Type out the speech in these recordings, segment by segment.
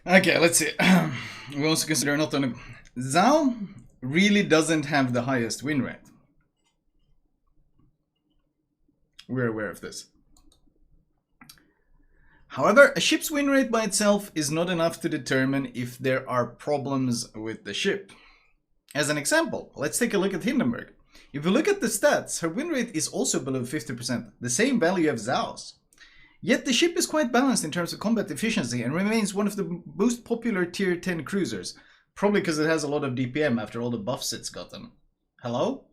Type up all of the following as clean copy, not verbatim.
Okay, let's see. We also consider not only Zhao really doesn't have the highest win rate. We're aware of this. However, a ship's win rate by itself is not enough to determine if there are problems with the ship. As an example, let's take a look at Hindenburg. If we look at the stats, her win rate is also below 50%, the same value as Zhao's. Yet the ship is quite balanced in terms of combat efficiency and remains one of the most popular tier 10 cruisers. Probably because it has a lot of DPM after all the buffs it's gotten. Hello?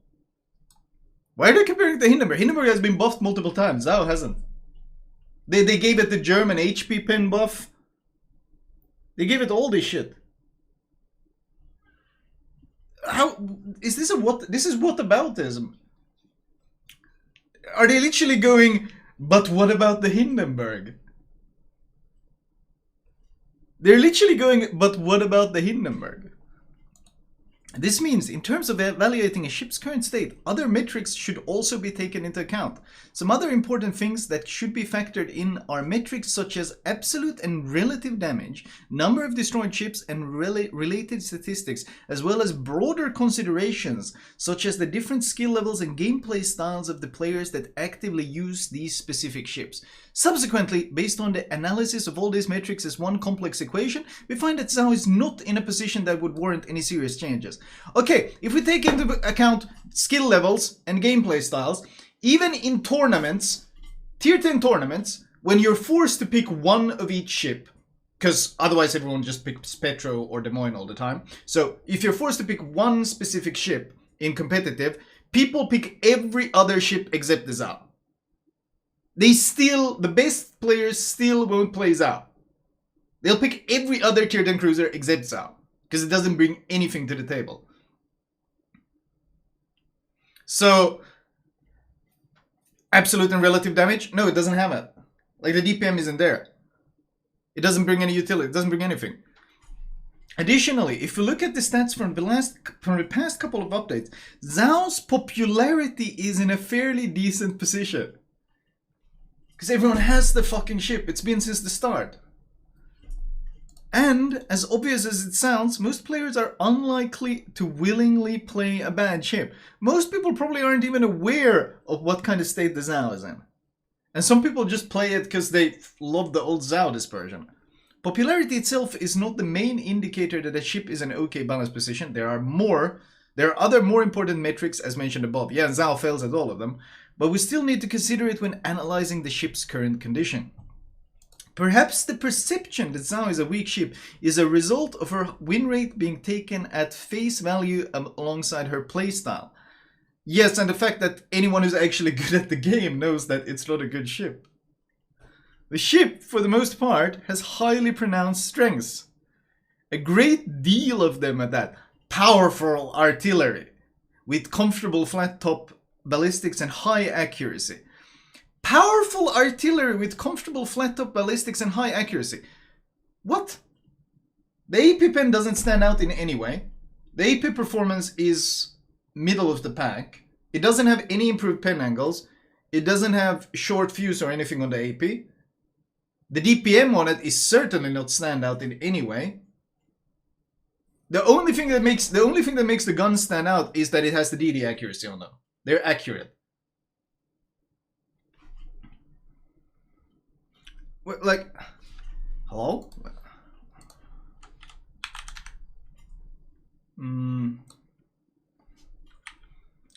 Why are they comparing to Hindenburg? Hindenburg has been buffed multiple times, Zhao hasn't. They gave it the German HP pen buff. They gave it all this shit. How is this what? This is whataboutism. Are they literally going, but what about the Hindenburg? They're literally going, but what about the Hindenburg? This means, in terms of evaluating a ship's current state, other metrics should also be taken into account. Some other important things that should be factored in are metrics such as absolute and relative damage, number of destroyed ships, and related statistics, as well as broader considerations such as the different skill levels and gameplay styles of the players that actively use these specific ships. Subsequently, based on the analysis of all these metrics as one complex equation, we find that Zhao is not in a position that would warrant any serious changes. Okay, if we take into account skill levels and gameplay styles, even in tournaments, tier 10 tournaments, when you're forced to pick one of each ship, because otherwise everyone just picks Petro or Des Moines all the time. So if you're forced to pick one specific ship in competitive, people pick every other ship except the Zhao. The best players still won't play Zhao. They'll pick every other tier 10 cruiser except Zhao, because it doesn't bring anything to the table. So, absolute and relative damage? No, it doesn't have it. Like, the DPM isn't there. It doesn't bring any utility, it doesn't bring anything. Additionally, if you look at the stats from the past couple of updates, Zhao's popularity is in a fairly decent position. Because everyone has the fucking ship. It's been since the start. And, as obvious as it sounds, most players are unlikely to willingly play a bad ship. Most people probably aren't even aware of what kind of state the Zhao is in. And some people just play it because they love the old Zhao dispersion. Popularity itself is not the main indicator that a ship is in an okay balanced position. There are other more important metrics as mentioned above. Yeah, Zhao fails at all of them. But we still need to consider it when analyzing the ship's current condition. Perhaps the perception that Zhao is a weak ship is a result of her win rate being taken at face value alongside her playstyle. Yes, and the fact that anyone who's actually good at the game knows that it's not a good ship. The ship, for the most part, has highly pronounced strengths. A great deal of them at that. Powerful artillery, with comfortable flat top ballistics and high accuracy. Powerful artillery with comfortable flat top ballistics and high accuracy. What? The AP pen doesn't stand out in any way. The AP performance is middle of the pack. It doesn't have any improved pen angles. It doesn't have short fuse or anything on the AP. The DPM on it is certainly not stand out in any way. The only thing that makes the gun stand out is that it has the DD accuracy on them. They're accurate. Like, hello?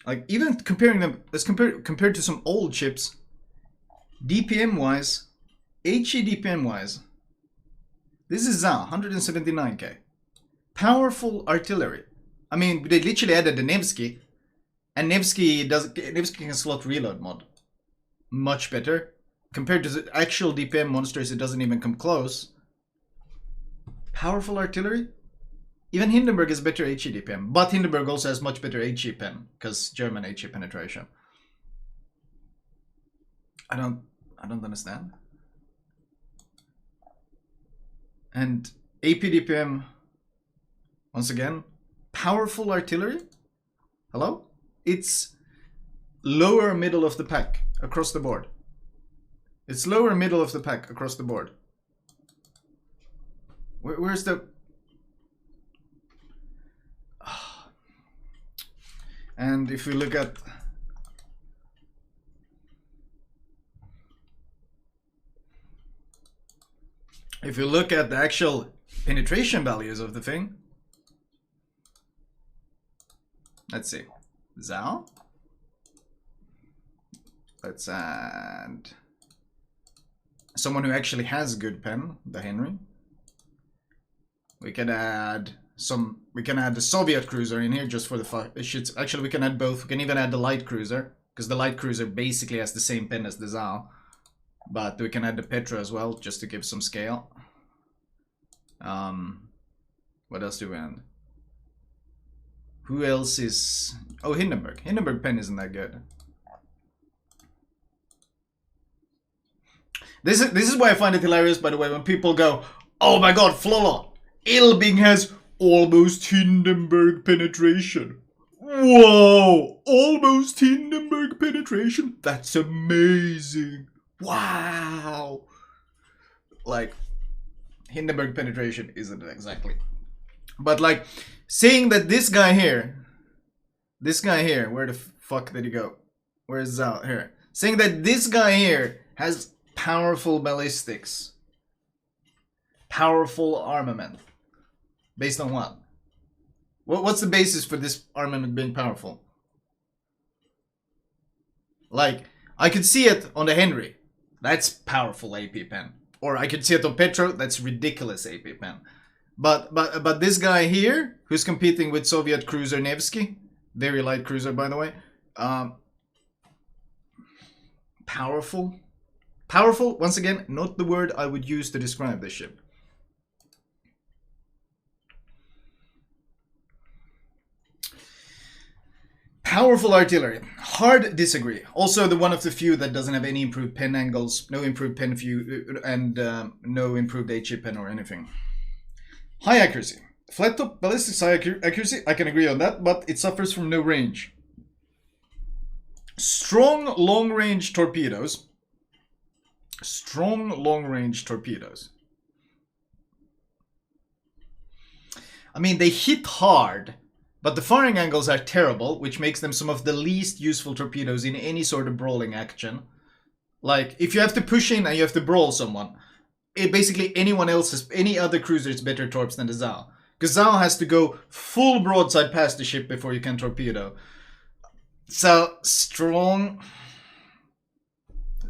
Like, even comparing them, let's compared to some old chips, DPM wise, HE DPM wise, this is Zhao, 179k. Powerful artillery. I mean, they literally added the Nevsky, and Nevsky can slot reload mod much better. Compared to the actual DPM monsters, it doesn't even come close. Powerful artillery? Even Hindenburg is better HE DPM, but Hindenburg also has much better HE pen, because German HE penetration. I don't understand. And AP DPM, once again, powerful artillery? Hello? It's lower middle of the pack across the board. It's lower middle of the pack across the board. Where's the... And if we look at... If you look at the actual penetration values of the thing, let's see, Zao. Let's add someone who actually has good pen, the Henry. We can add some. We can add the Soviet cruiser in here just for the shits. Actually, we can add both. We can even add the light cruiser because the light cruiser basically has the same pen as the Zao. But we can add the Petra as well, just to give some scale. What else do we add? Who else is... Oh, Hindenburg. Hindenburg pen isn't that good. This is why I find it hilarious, by the way, when people go, oh my god, Flolot, Ilbing has almost Hindenburg penetration. Whoa, almost Hindenburg penetration? That's amazing. Wow. Like, Hindenburg penetration isn't exactly. But like, saying that this guy here, where the fuck did he go? Where's Zao? Here. Saying that this guy here has powerful ballistics, powerful armament. Based on what? What's the basis for this armament being powerful? Like, I could see it on the Henry. That's powerful AP pen. Or I could see it on Petro. That's ridiculous AP pen. But this guy here, who's competing with Soviet cruiser Nevsky, very light cruiser by the way, powerful. Powerful, once again, not the word I would use to describe this ship. Powerful artillery. Hard disagree. Also the one of the few that doesn't have any improved pen angles, no improved pen view, and no improved HE pen or anything. High accuracy. Flat top ballistics high accuracy, I can agree on that, but it suffers from no range. Strong long-range torpedoes. Strong long-range torpedoes. I mean, they hit hard, but the firing angles are terrible, which makes them some of the least useful torpedoes in any sort of brawling action. Like, if you have to push in and you have to brawl someone, basically anyone else has, any other cruiser is better torps than the Zao. Because Zao has to go full broadside past the ship before you can torpedo. So, strong...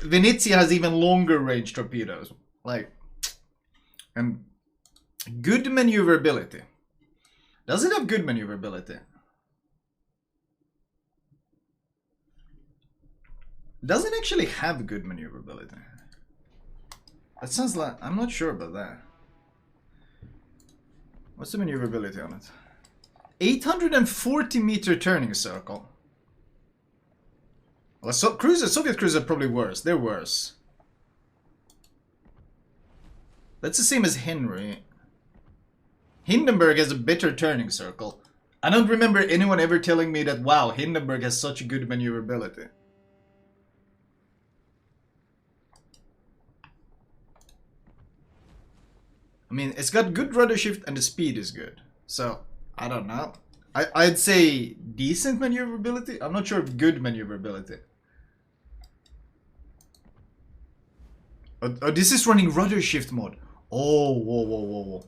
Venezia has even longer range torpedoes. Like, and good maneuverability. Does it have good maneuverability? Does it actually have good maneuverability? That sounds like... I'm not sure about that. What's the maneuverability on it? 840 meter turning circle. Well, so Soviet cruisers are probably worse. They're worse. That's the same as Henry. Hindenburg has a better turning circle. I don't remember anyone ever telling me that, wow, Hindenburg has such good maneuverability. I mean, it's got good rudder shift and the speed is good. So, I don't know. I'd say decent maneuverability. I'm not sure if good maneuverability. Oh, this is running rudder shift mode. Oh, whoa.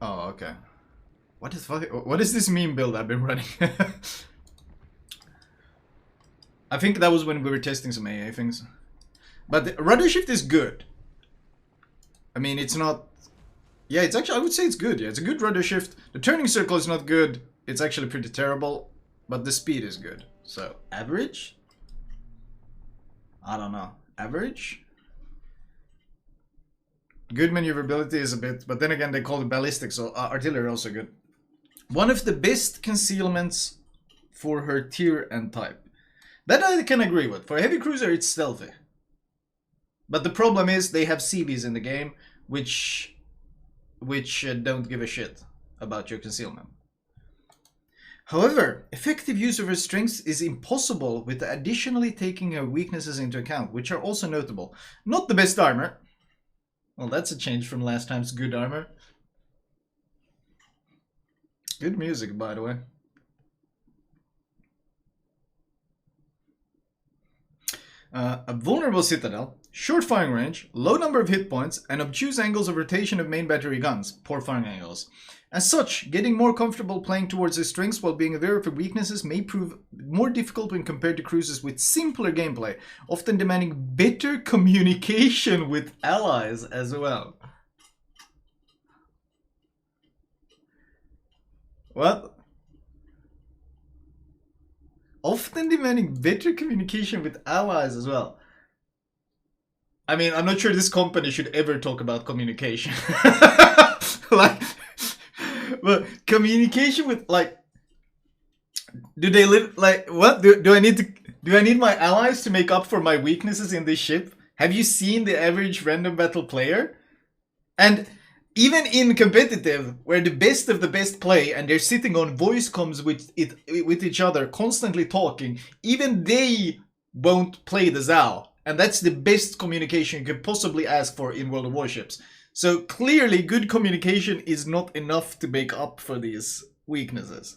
Oh, okay. What the fuck? What is this meme build I've been running? I think that was when we were testing some AA things. But the rudder shift is good. I mean, it's not... Yeah, it's actually... I would say it's good. Yeah, it's a good rudder shift. The turning circle is not good. It's actually pretty terrible. But the speed is good. So, average? I don't know. Average? Good maneuverability is a bit... But then again, they call it ballistic, so artillery also good. One of the best concealments for her tier and type. That I can agree with. For a heavy cruiser, it's stealthy. But the problem is they have CVs in the game, which don't give a shit about your concealment. However, effective use of her strengths is impossible with additionally taking her weaknesses into account, which are also notable. Not the best armor. Well, that's a change from last time's good armor. Good music, by the way. A vulnerable citadel, short firing range, low number of hit points, and obtuse angles of rotation of main battery guns, poor firing angles. As such, getting more comfortable playing towards his strengths while being aware of her weaknesses may prove more difficult when compared to cruisers with simpler gameplay, often demanding better communication with allies as well. What? Often demanding better communication with allies as well. I mean, I'm not sure this company should ever talk about communication. Like, but communication with, like, do they live, like, what? Do I need my allies to make up for my weaknesses in this ship? Have you seen the average random battle player? And even in competitive, where the best of the best play and they're sitting on voice comms with each other, constantly talking, even they won't play the Zao. And that's the best communication you could possibly ask for in World of Warships. So clearly, good communication is not enough to make up for these weaknesses.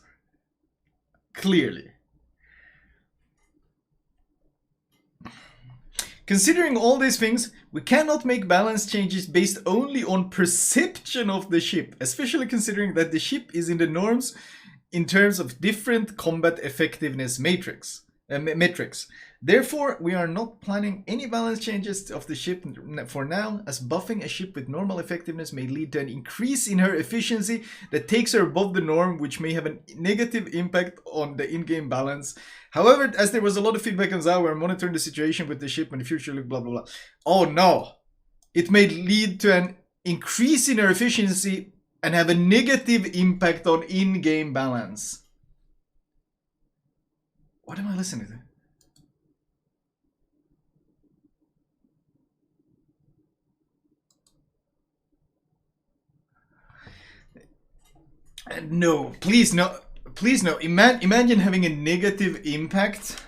Clearly. Considering all these things, we cannot make balance changes based only on perception of the ship, especially considering that the ship is in the norms in terms of different combat effectiveness metrics. Therefore, we are not planning any balance changes of the ship for now, as buffing a ship with normal effectiveness may lead to an increase in her efficiency that takes her above the norm, which may have a negative impact on the in-game balance. However, as there was a lot of feedback on Zao, we're monitoring the situation with the ship and the future look blah blah blah. Oh no! It may lead to an increase in her efficiency and have a negative impact on in-game balance. What am I listening to? No, please no. Please no. Imagine having a negative impact.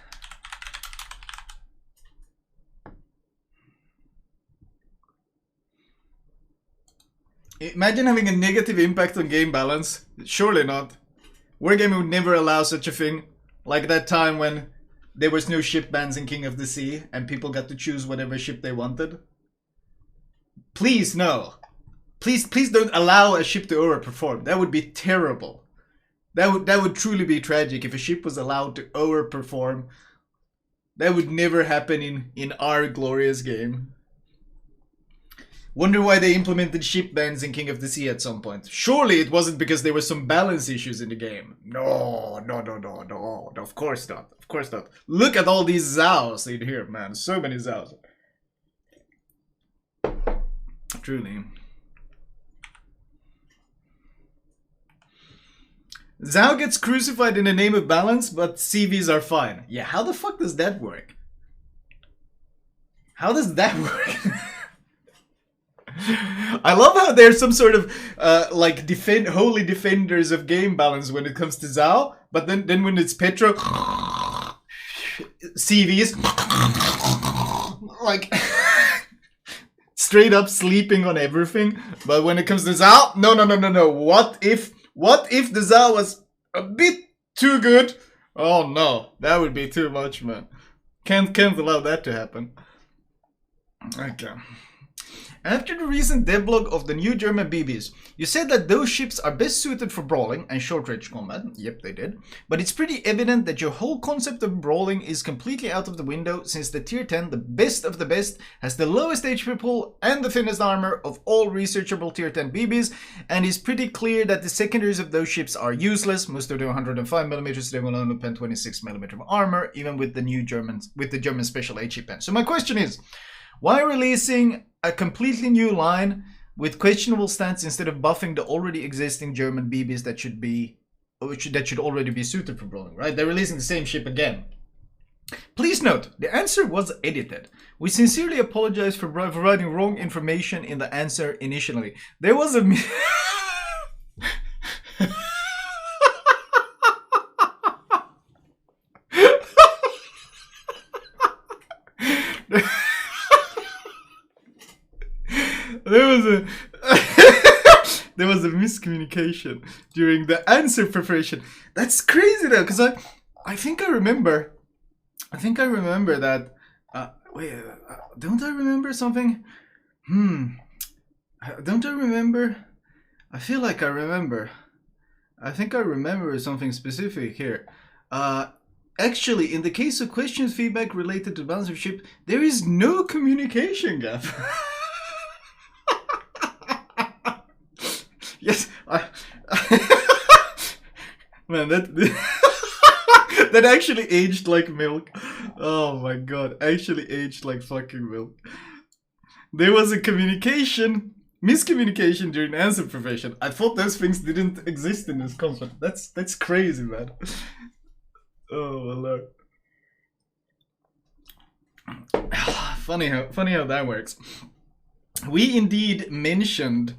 Imagine having a negative impact on game balance. Surely not. Wargaming would never allow such a thing. Like that time when there was no ship bans in King of the Sea and people got to choose whatever ship they wanted. Please no. Please don't allow a ship to overperform. That would be terrible. That would truly be tragic if a ship was allowed to overperform. That would never happen in our glorious game. Wonder why they implemented ship bans in King of the Sea at some point. Surely it wasn't because there were some balance issues in the game. No. Of course not. Of course not. Look at all these Zaos in here, man. So many Zaos. Truly. Zao gets crucified in the name of balance, but CVs are fine. Yeah, how the fuck does that work? How does that work? I love how there's some sort of like holy defenders of game balance when it comes to Zao, but then when it's Petro, CVs like straight up sleeping on everything. But when it comes to Zao, no. What if the Zao was a bit too good? Oh no, that would be too much, man. Can't allow that to happen. Okay. After the recent devlog of the new German BBs, you said that those ships are best suited for brawling and short-range combat. Yep, they did. But it's pretty evident that your whole concept of brawling is completely out of the window, since the tier 10, the best of the best, has the lowest HP pool and the thinnest armor of all researchable tier 10 BBs, and it's pretty clear that the secondaries of those ships are useless. Most of them 105mm, they will only pen 26mm of armor, even with the German special HE pen. So my question is, why releasing a completely new line with questionable stats instead of buffing the already existing German BBs that should already be suited for brawling, right? They're releasing the same ship again. Please note, the answer was edited. We sincerely apologize for providing wrong information in the answer initially. There was a... There There was a miscommunication during the answer preparation. That's crazy though, because I think I remember. I think I remember that. Don't I remember something? Don't I remember? I feel like I remember. I think I remember something specific here. Actually, in the case of questions feedback related to Battleship, there is no communication gap. Yes, man, that actually aged like milk. Oh my god, actually aged like fucking milk. There was a miscommunication during answer preparation. I thought those things didn't exist in this conference. That's crazy, man. Oh my lord. Funny how that works. We indeed mentioned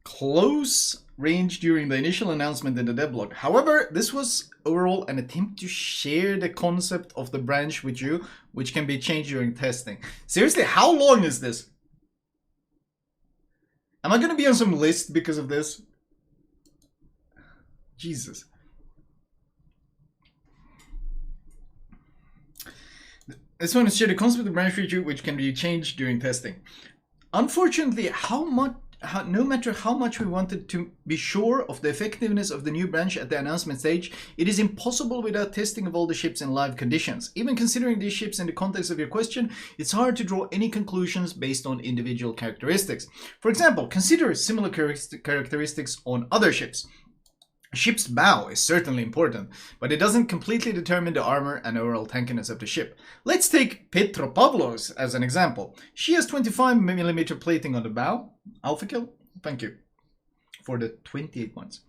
close range during the initial announcement in the devlog. However, this was overall an attempt to share the concept of the branch with you, which can be changed during testing. Seriously, how long is this? Am I gonna be on some list because of this? Jesus. This one is share the concept of branch with you, which can be changed during testing. Unfortunately, no matter how much we wanted to be sure of the effectiveness of the new branch at the announcement stage, it is impossible without testing of all the ships in live conditions. Even considering these ships in the context of your question, it's hard to draw any conclusions based on individual characteristics. For example, consider similar characteristics on other ships. A ship's bow is certainly important, but it doesn't completely determine the armor and overall tankiness of the ship. Let's take Petropavlos as an example. She has 25mm plating on the bow. Alpha kill, thank you for the 28 points.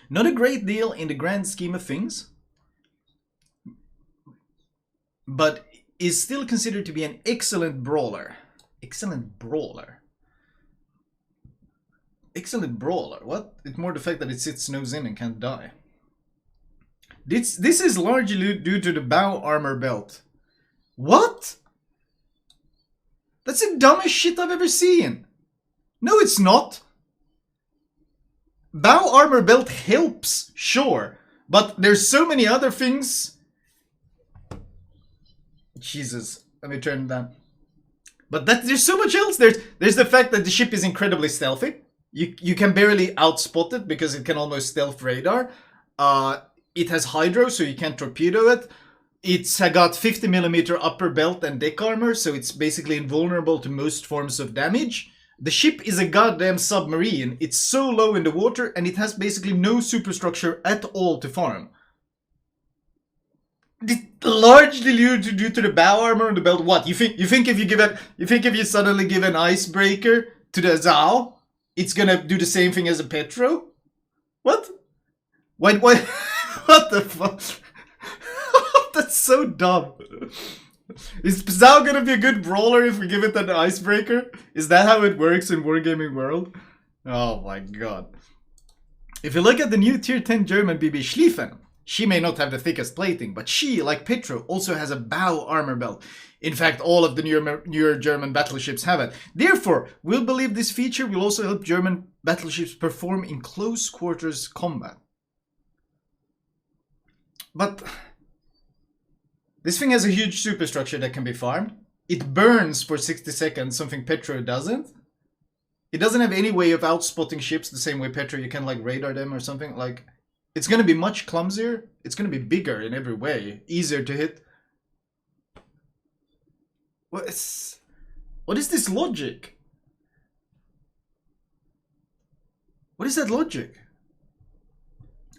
Not a great deal in the grand scheme of things, but is still considered to be an excellent brawler. Excellent brawler. Excellent brawler. What? It's more the fact that it sits nose in and can't die. This is largely due to the bow armor belt. What? That's the dumbest shit I've ever seen. No, it's not. Bow armor belt helps, sure, but there's so many other things. Jesus, let me turn it down. But there's so much else. There's the fact that the ship is incredibly stealthy. You can barely outspot it because it can almost stealth radar. It has hydro, so you can't torpedo it. It's got 50mm upper belt and deck armor, so it's basically invulnerable to most forms of damage. The ship is a goddamn submarine. It's so low in the water, and it has basically no superstructure at all to farm. Largely due to the bow armor and the belt. What you think if you suddenly give an icebreaker to the Zao, it's gonna do the same thing as a Petro? What? Why? What the fuck? That's so dumb. Is Zao gonna be a good brawler if we give it an icebreaker? Is that how it works in Wargaming World? Oh my god. If you look at the new tier 10 German BB Schlieffen, she may not have the thickest plating, but she, like Petro, also has a bow armor belt. In fact, all of the newer German battleships have it. Therefore, we'll believe this feature will also help German battleships perform in close quarters combat. But this thing has a huge superstructure that can be farmed. It burns for 60 seconds, something Petro doesn't. It doesn't have any way of outspotting ships the same way Petro, you can like radar them or something. Like, it's going to be much clumsier. It's going to be bigger in every way, easier to hit. What is this logic? What is that logic?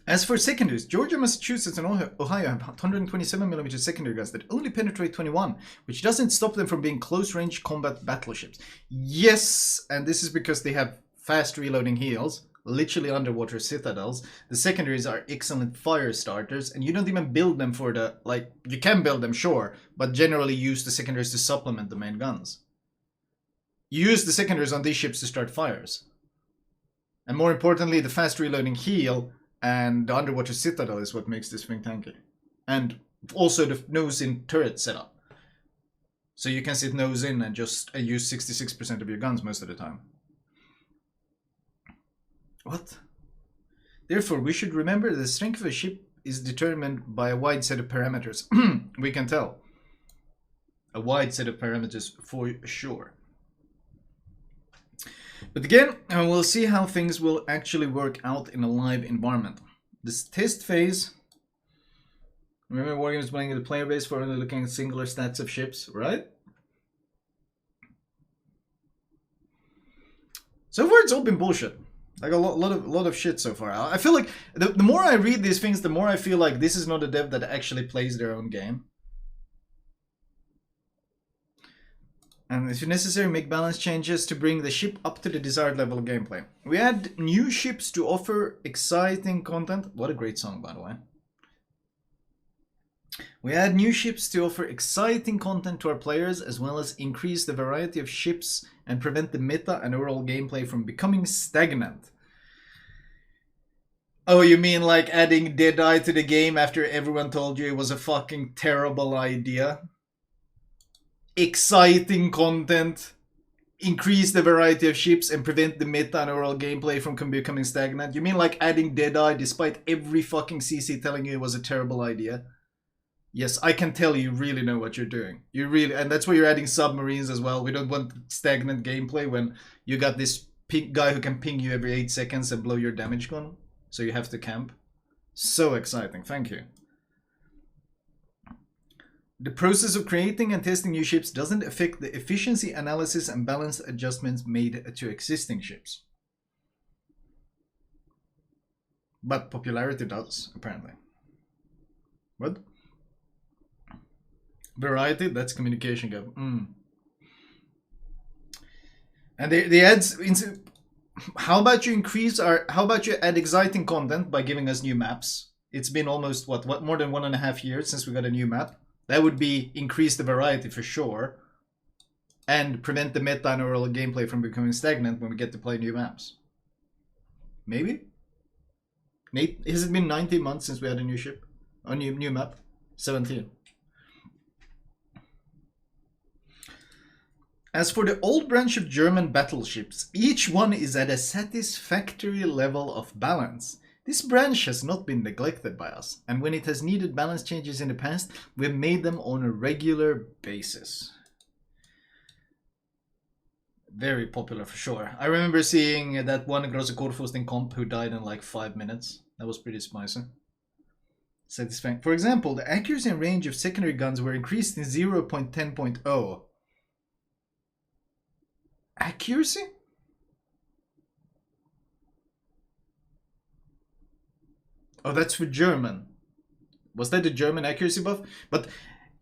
As for secondaries, Georgia, Massachusetts, and Ohio have 127mm secondary guns that only penetrate 21, which doesn't stop them from being close-range combat battleships. Yes, and this is because they have fast reloading heals, literally underwater citadels. The secondaries are excellent fire starters, and you don't even build them for the, like, you can build them, sure, but generally use the secondaries to supplement the main guns. You use the secondaries on these ships to start fires. And more importantly, the fast reloading heal and the underwater citadel is what makes this thing tanky. And also the nose-in turret setup. So you can sit nose-in and just use 66% of your guns most of the time. What? Therefore, we should remember the strength of a ship is determined by a wide set of parameters. We can tell. A wide set of parameters for sure. But again, we'll see how things will actually work out in a live environment. This test phase... Remember Wargaming is playing the player base for only looking at singular stats of ships, right? So far it's all been bullshit. Like a lot of shit so far. I feel like the more I read these things, the more I feel like this is not a dev that actually plays their own game. And if necessary, make balance changes to bring the ship up to the desired level of gameplay. We add new ships to offer exciting content. What a great song, by the way. We add new ships to offer exciting content to our players, as well as increase the variety of ships and prevent the meta and overall gameplay from becoming stagnant. Oh, you mean like adding Deadeye to the game after everyone told you it was a fucking terrible idea? Exciting content, increase the variety of ships and prevent the meta and overall gameplay from becoming stagnant? You mean like adding Deadeye despite every fucking CC telling you it was a terrible idea? Yes, I can tell you really know what you're doing. You really, and that's why you're adding submarines as well. We don't want stagnant gameplay when you got this guy who can ping you every 8 seconds and blow your damage gun. So you have to camp. So exciting, thank you. The process of creating and testing new ships doesn't affect the efficiency analysis and balance adjustments made to existing ships. But popularity does, apparently. What? Variety, that's communication gap. And they add, how about you increase our, how about you add exciting content by giving us new maps? It's been almost, what more than 1.5 years since we got a new map. That would be increase the variety for sure. And prevent the meta and overall gameplay from becoming stagnant when we get to play new maps. Maybe? Nate, has it been 19 months since we had a new ship? A new map? 17. As for the old branch of German battleships, each one is at a satisfactory level of balance. This branch has not been neglected by us, and when it has needed balance changes in the past, we have made them on a regular basis. Very popular for sure. I remember seeing that one Grosse Kurfürst in comp who died in like 5 minutes. That was pretty spicy. Satisfying. For example, the accuracy and range of secondary guns were increased in 0.10.0. Accuracy? Oh, that's for German. Was that the German accuracy buff? But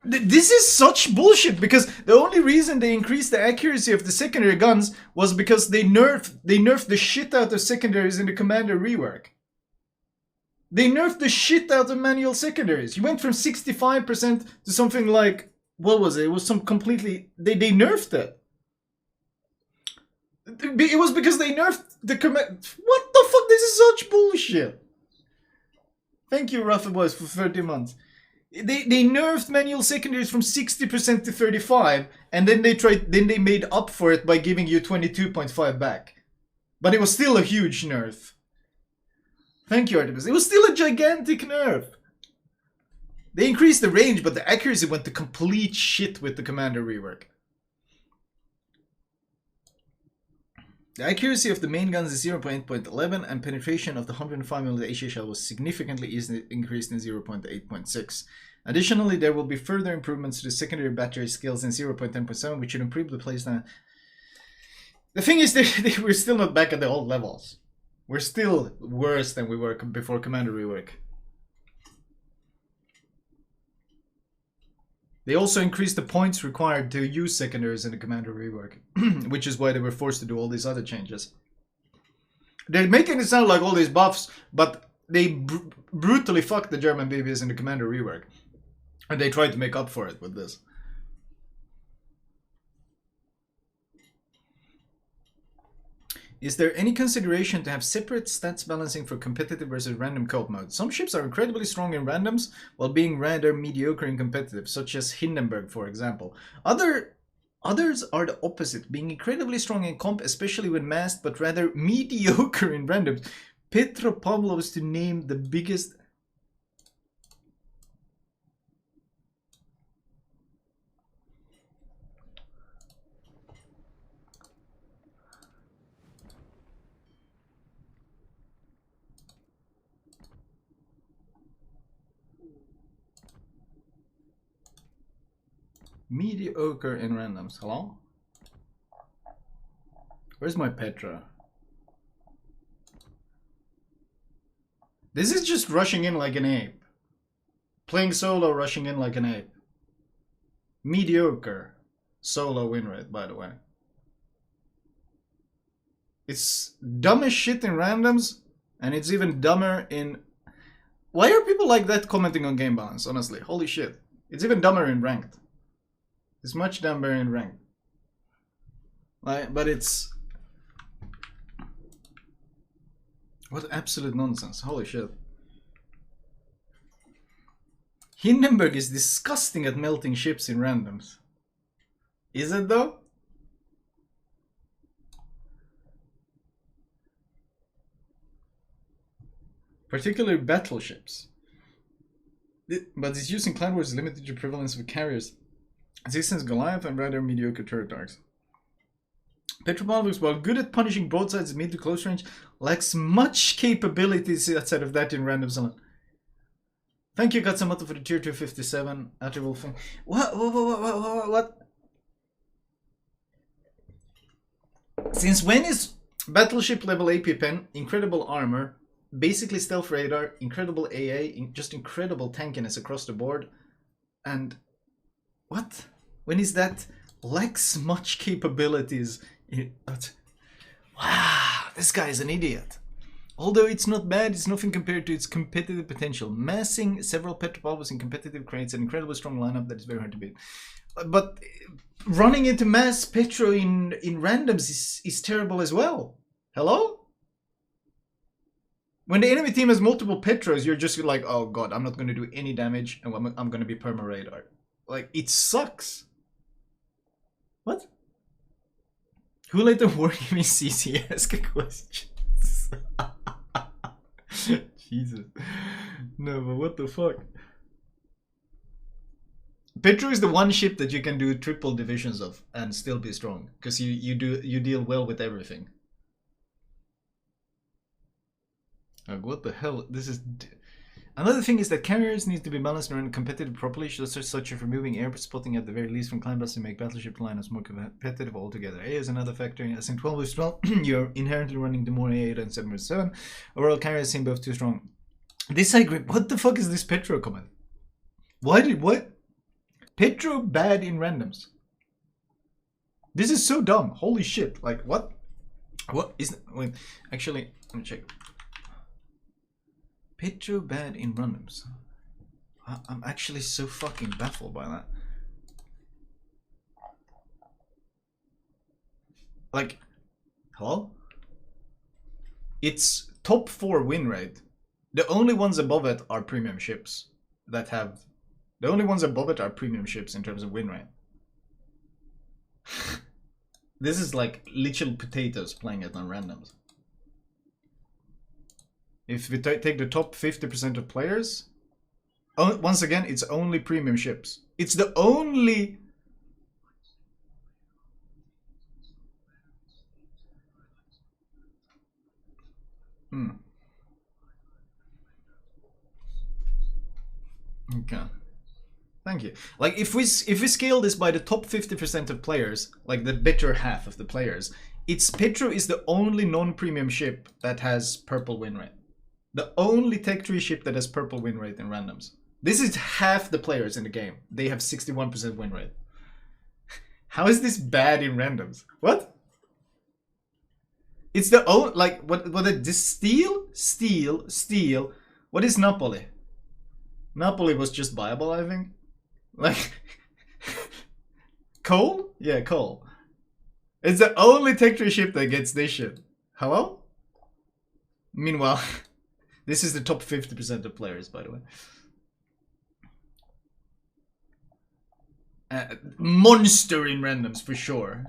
this is such bullshit, because the only reason they increased the accuracy of the secondary guns was because they nerfed the shit out of secondaries in the commander rework. They nerfed the shit out of manual secondaries. You went from 65% to something like, what was it? It was some completely, they nerfed it. It was because they nerfed the command. What the fuck? This is such bullshit. Thank you, Rafa Boys, for 30 months. They nerfed manual secondaries from 60% to 35, and then they made up for it by giving you 22.5 back. But it was still a huge nerf. Thank you, Artemis. It was still a gigantic nerf. They increased the range, but the accuracy went to complete shit with the commander rework. The accuracy of the main guns is 0.8.11, and penetration of the 105mm HE shell was significantly increased in 0.8.6. Additionally, there will be further improvements to the secondary battery skills in 0.10.7, which should improve the playstyle. The thing is, we're still not back at the old levels. We're still worse than we were before commander rework. They also increased the points required to use secondaries in the commander rework, which is why they were forced to do all these other changes. They're making it sound like all these buffs, but they brutally fucked the German BBs in the commander rework. And they tried to make up for it with this. Is there any consideration to have separate stats balancing for competitive versus random co-op mode? Some ships are incredibly strong in randoms, while being rather mediocre in competitive, such as Hindenburg, for example. Other Others are the opposite, being incredibly strong in comp, especially when masked, but rather mediocre in randoms. Petropavlov's to name the biggest... Mediocre in randoms. Hello? Where's my Petra? This is just rushing in like an ape. Playing solo, rushing in like an ape. Mediocre solo win rate, by the way. It's dumb as shit in randoms, and it's even dumber in... Why are people like that commenting on game balance, honestly? Holy shit. It's even dumber in ranked. It's much dumber in ranked. Like, but it's... What absolute nonsense. Holy shit. Hindenburg is disgusting at melting ships in randoms. Is it though? Particularly battleships. But its use in clan wars is limited to prevalence of carriers. Existence Goliath and rather mediocre turret arcs. Petropavlovsk, while good at punishing broadsides mid to close range, lacks much capabilities outside of that in random zone. Thank you, Katsumoto, for the tier 257. Wolfing. What? Since when is Battleship level AP pen, incredible armor, basically stealth radar, incredible AA, just incredible tankiness across the board, and what? When is that lacks much capabilities? Wow, this guy is an idiot. Although it's not bad, it's nothing compared to its competitive potential. Massing several Petropavlovs in competitive creates an incredibly strong lineup that is very hard to beat. But running into mass Petro in randoms is terrible as well. Hello? When the enemy team has multiple Petros, you're just like, oh god, I'm not going to do any damage and I'm going to be perma-radar. Like, it sucks. What? Who let the Wargaming CC ask questions? Jesus. No, but what the fuck? Petro is the one ship that you can do triple divisions of and still be strong. Because you deal well with everything. Like, what the hell? This is... Another thing is that carriers need to be balanced and competitive properly, such as removing air spotting at the very least from clan bases to make battleship lineups more competitive altogether. A is another factor, as in 12 as well, you're inherently running the more A8 and 7 versus 7. Overall, carriers seem both too strong. This I agree. What the fuck is this Petro comment? What? Petro bad in randoms. This is so dumb. Holy shit. Like, what? What is... Wait, actually, let me check. Petro bad in randoms. I'm actually so fucking baffled by that. Like, hello? It's top 4 win rate. The only ones above it are premium ships that have... The only ones above it are premium ships in terms of win rate. This is like literal potatoes playing it on randoms. If we take the top 50% of players, once again, it's only premium ships. It's the only... Okay. Thank you. Like, if we scale this by the top 50% of players, like the better half of the players, Petro is the only non-premium ship that has purple win rate. The only Tech 3 ship that has purple win rate in randoms. This is half the players in the game. They have 61% win rate. How is this bad in randoms? What? It's the only... Like, what this Steel? What is Napoli? Napoli was just viable, I think. Like... Coal? Yeah, coal. It's the only Tech 3 ship that gets this shit. Hello? Meanwhile... This is the top 50% of players, by the way. Monster in randoms for sure.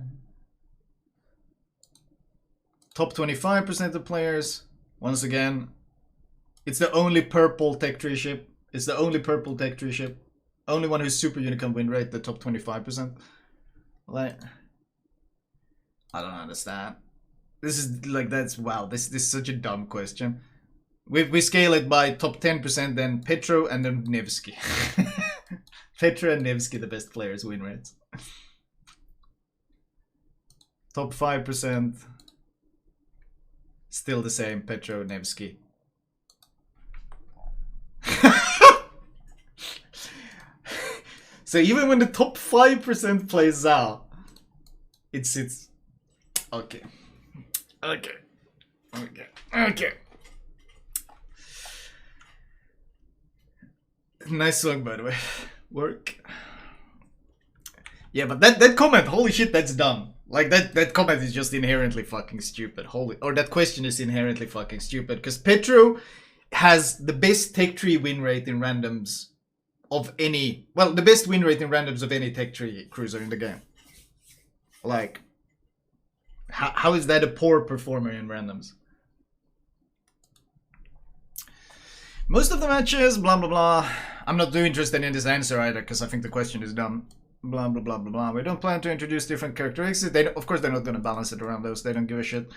Top 25% of players. Once again, it's the only purple tech tree ship. It's the only purple tech tree ship. Only one who's super unicorn win rate, the top 25%. Like, I don't understand. This is like, that's, wow, this is such a dumb question. We scale it by top 10%, then Petro and then Nevsky. Petro and Nevsky, the best players, win rates. Top 5%. Still the same, Petro, Nevsky. So even when the top 5% plays out, it sits. Okay. Okay. Okay. Okay. Nice song, by the way. Work. Yeah, but that comment, holy shit, that's dumb. Like, that comment is just inherently fucking stupid. Or that question is inherently fucking stupid. Because Petro has the best tech tree win rate in randoms of any... Well, the best win rate in randoms of any tech tree cruiser in the game. Like, how is that a poor performer in randoms? Most of the matches, blah, blah, blah. I'm not too interested in this answer either, because I think the question is dumb. Blah, blah, blah, blah, blah. We don't plan to introduce different characteristics. Of course, they're not going to balance it around those. They don't give a shit.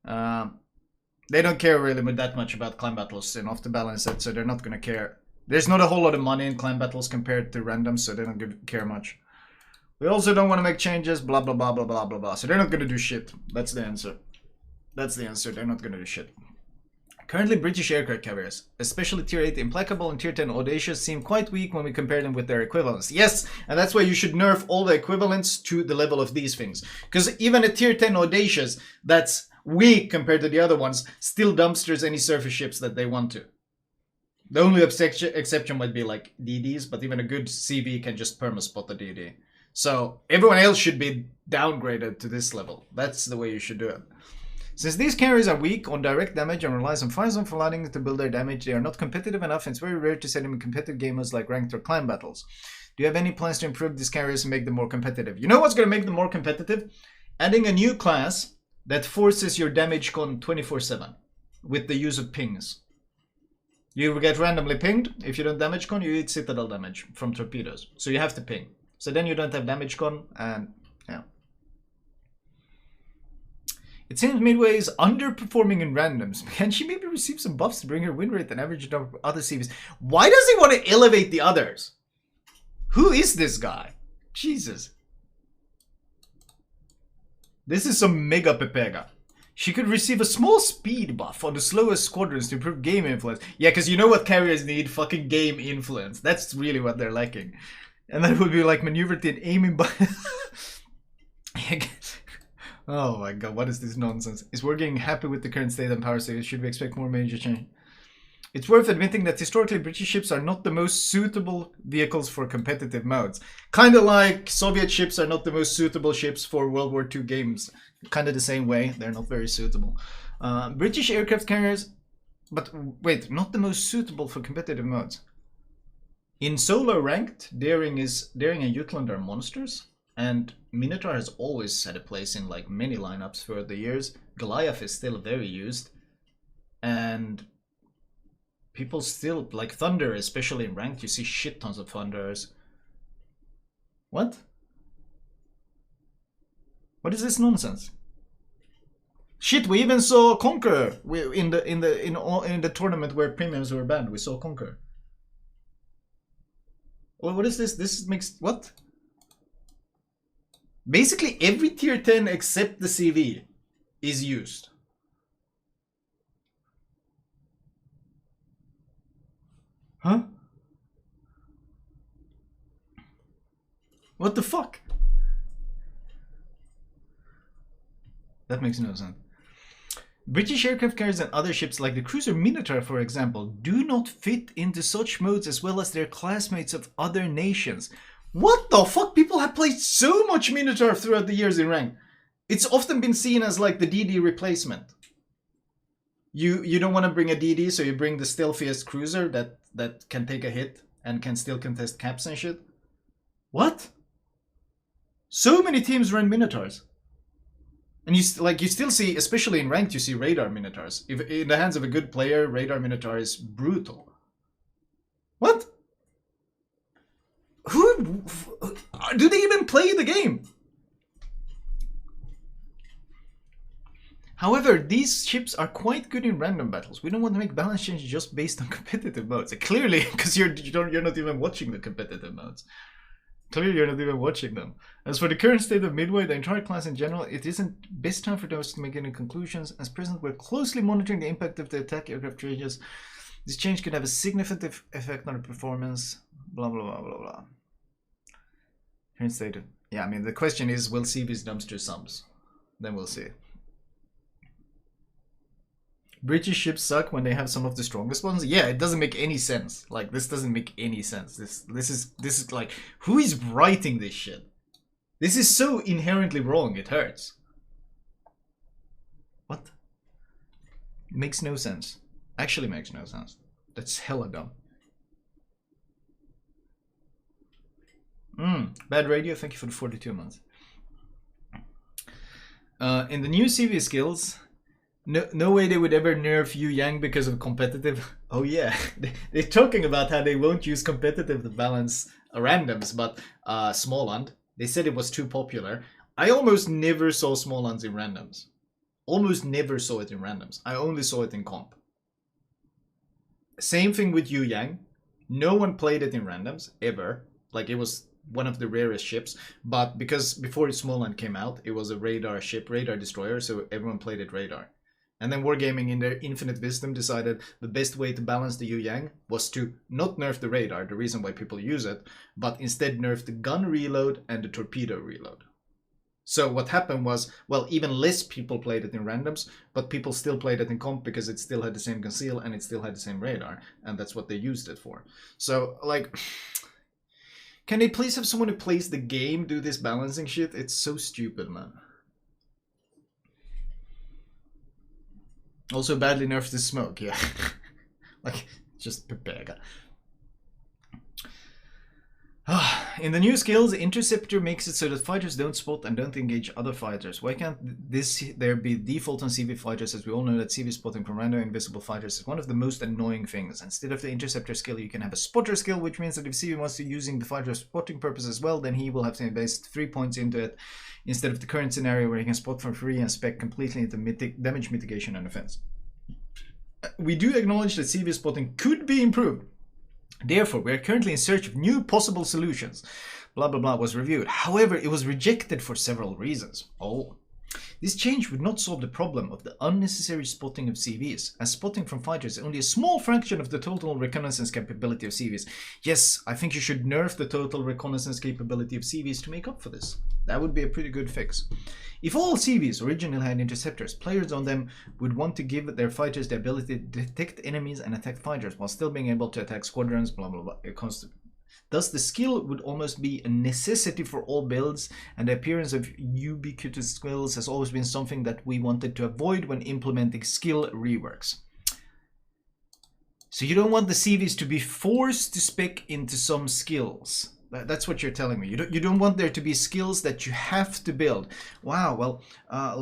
They don't care really that much about clan battles enough to balance it, so they're not going to care. There's not a whole lot of money in clan battles compared to randoms, so they don't care much. We also don't want to make changes, blah, blah, blah, blah, blah, blah, blah. So they're not going to do shit. That's the answer. That's the answer. They're not going to do shit. Currently, British aircraft carriers, especially Tier 8 Implacable and Tier 10 Audacious, seem quite weak when we compare them with their equivalents. Yes, and that's why you should nerf all the equivalents to the level of these things. Because even a Tier 10 Audacious that's weak compared to the other ones still dumpsters any surface ships that they want to. The only exception might be like DDs, but even a good CV can just perma-spot the DD. So everyone else should be downgraded to this level. That's the way you should do it. Since these carriers are weak on direct damage and relies on Firezone for allowing them to build their damage, they are not competitive enough, and it's very rare to see them in competitive games like ranked or clan battles. Do you have any plans to improve these carriers and make them more competitive? You know what's going to make them more competitive? Adding a new class that forces your damage con 24/7 with the use of pings. You will get randomly pinged. If you don't damage con, you eat citadel damage from torpedoes. So you have to ping. So then you don't have damage con, and yeah. It seems Midway is underperforming in randoms. Can she maybe receive some buffs to bring her win rate and average over other CVs? Why does he want to elevate the others? Who is this guy? Jesus. This is some mega pepega. She could receive a small speed buff on the slowest squadrons to improve game influence. Yeah, because you know what carriers need? Fucking game influence. That's really what they're lacking. And that would be like maneuvered in aiming by... Oh my god, what is this nonsense? Is Wargaming happy with the current state and power state? Should we expect more major change? It's worth admitting that historically British ships are not the most suitable vehicles for competitive modes. Kind of like Soviet ships are not the most suitable ships for World War II games. Kind of the same way, they're not very suitable. British aircraft carriers, but wait, not the most suitable for competitive modes. In solo ranked, Daring and Jutland are monsters. And Minotaur has always had a place in like many lineups throughout the years. Goliath is still very used. And people still, like Thunder, especially in ranked, you see shit tons of Thunders. What? What is this nonsense? Shit, we even saw Conqueror in the tournament where premiums were banned. We saw Conqueror. What is this? This makes what? Basically, every tier 10 except the CV is used. Huh? What the fuck? That makes no sense. British aircraft carriers and other ships like the cruiser Minotaur, for example, do not fit into such modes as well as their classmates of other nations. What the fuck? People have played so much Minotaur throughout the years in rank. It's often been seen as like the DD replacement. You don't want to bring a DD, so you bring the stealthiest cruiser that can take a hit and can still contest caps and shit. What? So many teams run Minotaurs. And you still see, especially in ranked, you see radar Minotaurs. If in the hands of a good player, radar Minotaur is brutal. What? Who do they even play the game? However, these ships are quite good in random battles. We don't want to make balance changes just based on competitive modes. Clearly, because you're not even watching the competitive modes. Clearly, you're not even watching them. As for the current state of Midway, the entire class in general, it isn't best time for those to make any conclusions. As present, we're closely monitoring the impact of the attack aircraft changes. This change could have a significant effect on the performance. Blah blah blah blah blah. Current state of, yeah, I mean the question is, will CV's dumpster sums? Then we'll see. British ships suck when they have some of the strongest ones. Yeah, it doesn't make any sense. Like, this doesn't make any sense. This is like, who is writing this shit? This is so inherently wrong, it hurts. What? It makes no sense. Actually makes no sense. That's hella dumb. Bad radio, thank you for the 42 months. In the new CV skills, no way they would ever nerf Yu Yang because of competitive. Oh yeah, they're talking about how they won't use competitive to balance randoms, but Smallland, they said it was too popular. I almost never saw Smalllands in randoms. Almost never saw it in randoms. I only saw it in comp. Same thing with Yu Yang. No one played it in randoms, ever. Like, it was one of the rarest ships, but because before Smallland came out, it was a radar ship, radar destroyer, so everyone played it radar. And then Wargaming, in their infinite wisdom, decided the best way to balance the Yu Yang was to not nerf the radar, the reason why people use it, but instead nerf the gun reload and the torpedo reload. So what happened was, well, even less people played it in randoms, but people still played it in comp because it still had the same conceal and it still had the same radar, and that's what they used it for. So, like, can they please have someone who plays the game do this balancing shit? It's so stupid, man. Also badly nerfed the smoke, yeah. Like, just prepare. In the new skills, Interceptor makes it so that fighters don't spot and don't engage other fighters. Why can't there be default on CV fighters, as we all know that CV spotting from random invisible fighters is one of the most annoying things. Instead of the Interceptor skill, you can have a Spotter skill, which means that if CV wants to using the fighter's spotting purpose as well, then he will have to invest 3 points into it, instead of the current scenario where he can spot for free and spec completely into damage mitigation and offense. We do acknowledge that CV spotting could be improved. Therefore, we are currently in search of new possible solutions. Blah blah blah was reviewed. However, it was rejected for several reasons. This change would not solve the problem of the unnecessary spotting of CVs, as spotting from fighters is only a small fraction of the total reconnaissance capability of CVs. Yes, I think you should nerf the total reconnaissance capability of CVs to make up for this. That would be a pretty good fix. If all CVs originally had interceptors, players on them would want to give their fighters the ability to detect enemies and attack fighters while still being able to attack squadrons, blah blah blah, constantly. Thus, the skill would almost be a necessity for all builds, and the appearance of ubiquitous skills has always been something that we wanted to avoid when implementing skill reworks. So you don't want the CVs to be forced to spec into some skills. That's what you're telling me. You don't want there to be skills that you have to build. Wow. Well,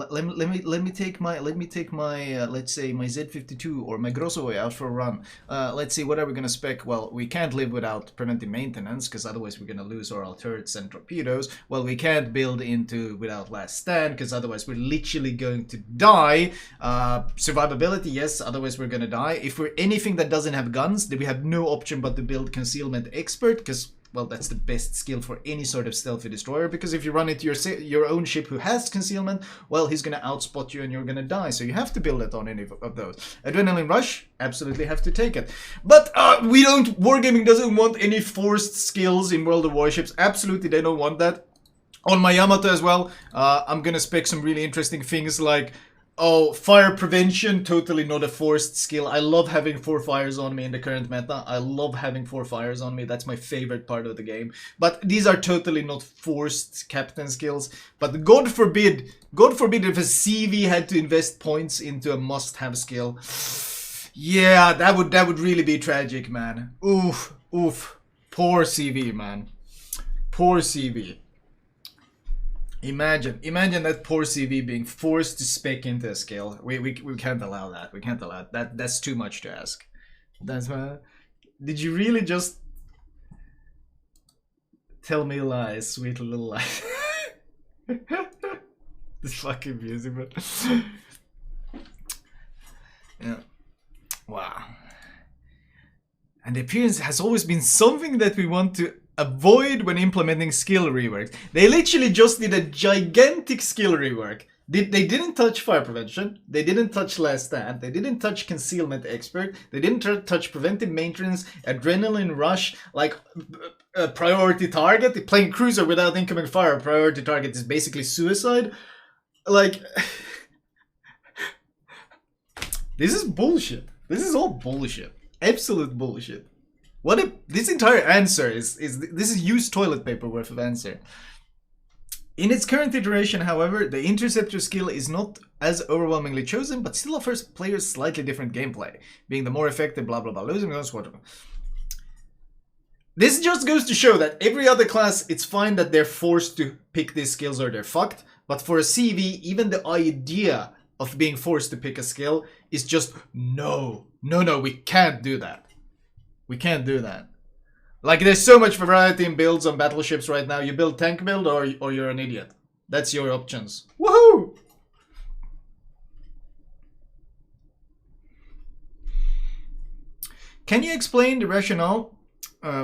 let me take my let's say my Z52 or my Grosso out for a run. Let's see, what are we gonna spec? Well, we can't live without preventive maintenance because otherwise we're gonna lose our turrets and torpedoes. Well, we can't build into without last stand because otherwise we're literally going to die. Survivability, yes. Otherwise we're gonna die. If we're anything that doesn't have guns, then we have no option but to build concealment expert because, well, that's the best skill for any sort of stealthy destroyer, because if you run into your own ship who has concealment, well, he's going to outspot you and you're going to die, so you have to build it on any of those. Adrenaline Rush, absolutely have to take it. But Wargaming doesn't want any forced skills in World of Warships. Absolutely, they don't want that. On my Yamato as well, I'm going to spec some really interesting things like, fire prevention, totally not a forced skill. I love having 4 fires on me in the current meta. I love having 4 fires on me. That's my favorite part of the game. But these are totally not forced captain skills. But God forbid if a CV had to invest points into a must-have skill. Yeah, that would really be tragic, man. Oof. Poor CV, man. Poor CV. Imagine that poor CV being forced to spec into a skill. We can't allow that. We can't allow that. That's too much to ask. That's why. Did you really just tell me lies, sweet little lies? This fucking music, but yeah. Wow. And the appearance has always been something that we want to avoid when implementing skill reworks. They literally just did a gigantic skill rework. They didn't touch fire prevention. They didn't touch last stand. They didn't touch concealment expert. They didn't touch preventive maintenance, adrenaline rush, like a priority target. Playing cruiser without incoming fire, priority target is basically suicide. Like, this is bullshit. This is all bullshit. Absolute bullshit. What if this entire answer is this is used toilet paper worth of answer. In its current iteration, however, the interceptor skill is not as overwhelmingly chosen, but still offers players slightly different gameplay, being the more effective blah blah blah, losing guns, whatever. This just goes to show that every other class, it's fine that they're forced to pick these skills or they're fucked, but for a CV, even the idea of being forced to pick a skill is just no, we can't do that. We can't do that. Like, there's so much variety in builds on battleships right now. You build tank build or you're an idiot. That's your options. Woohoo! Can you explain the rationale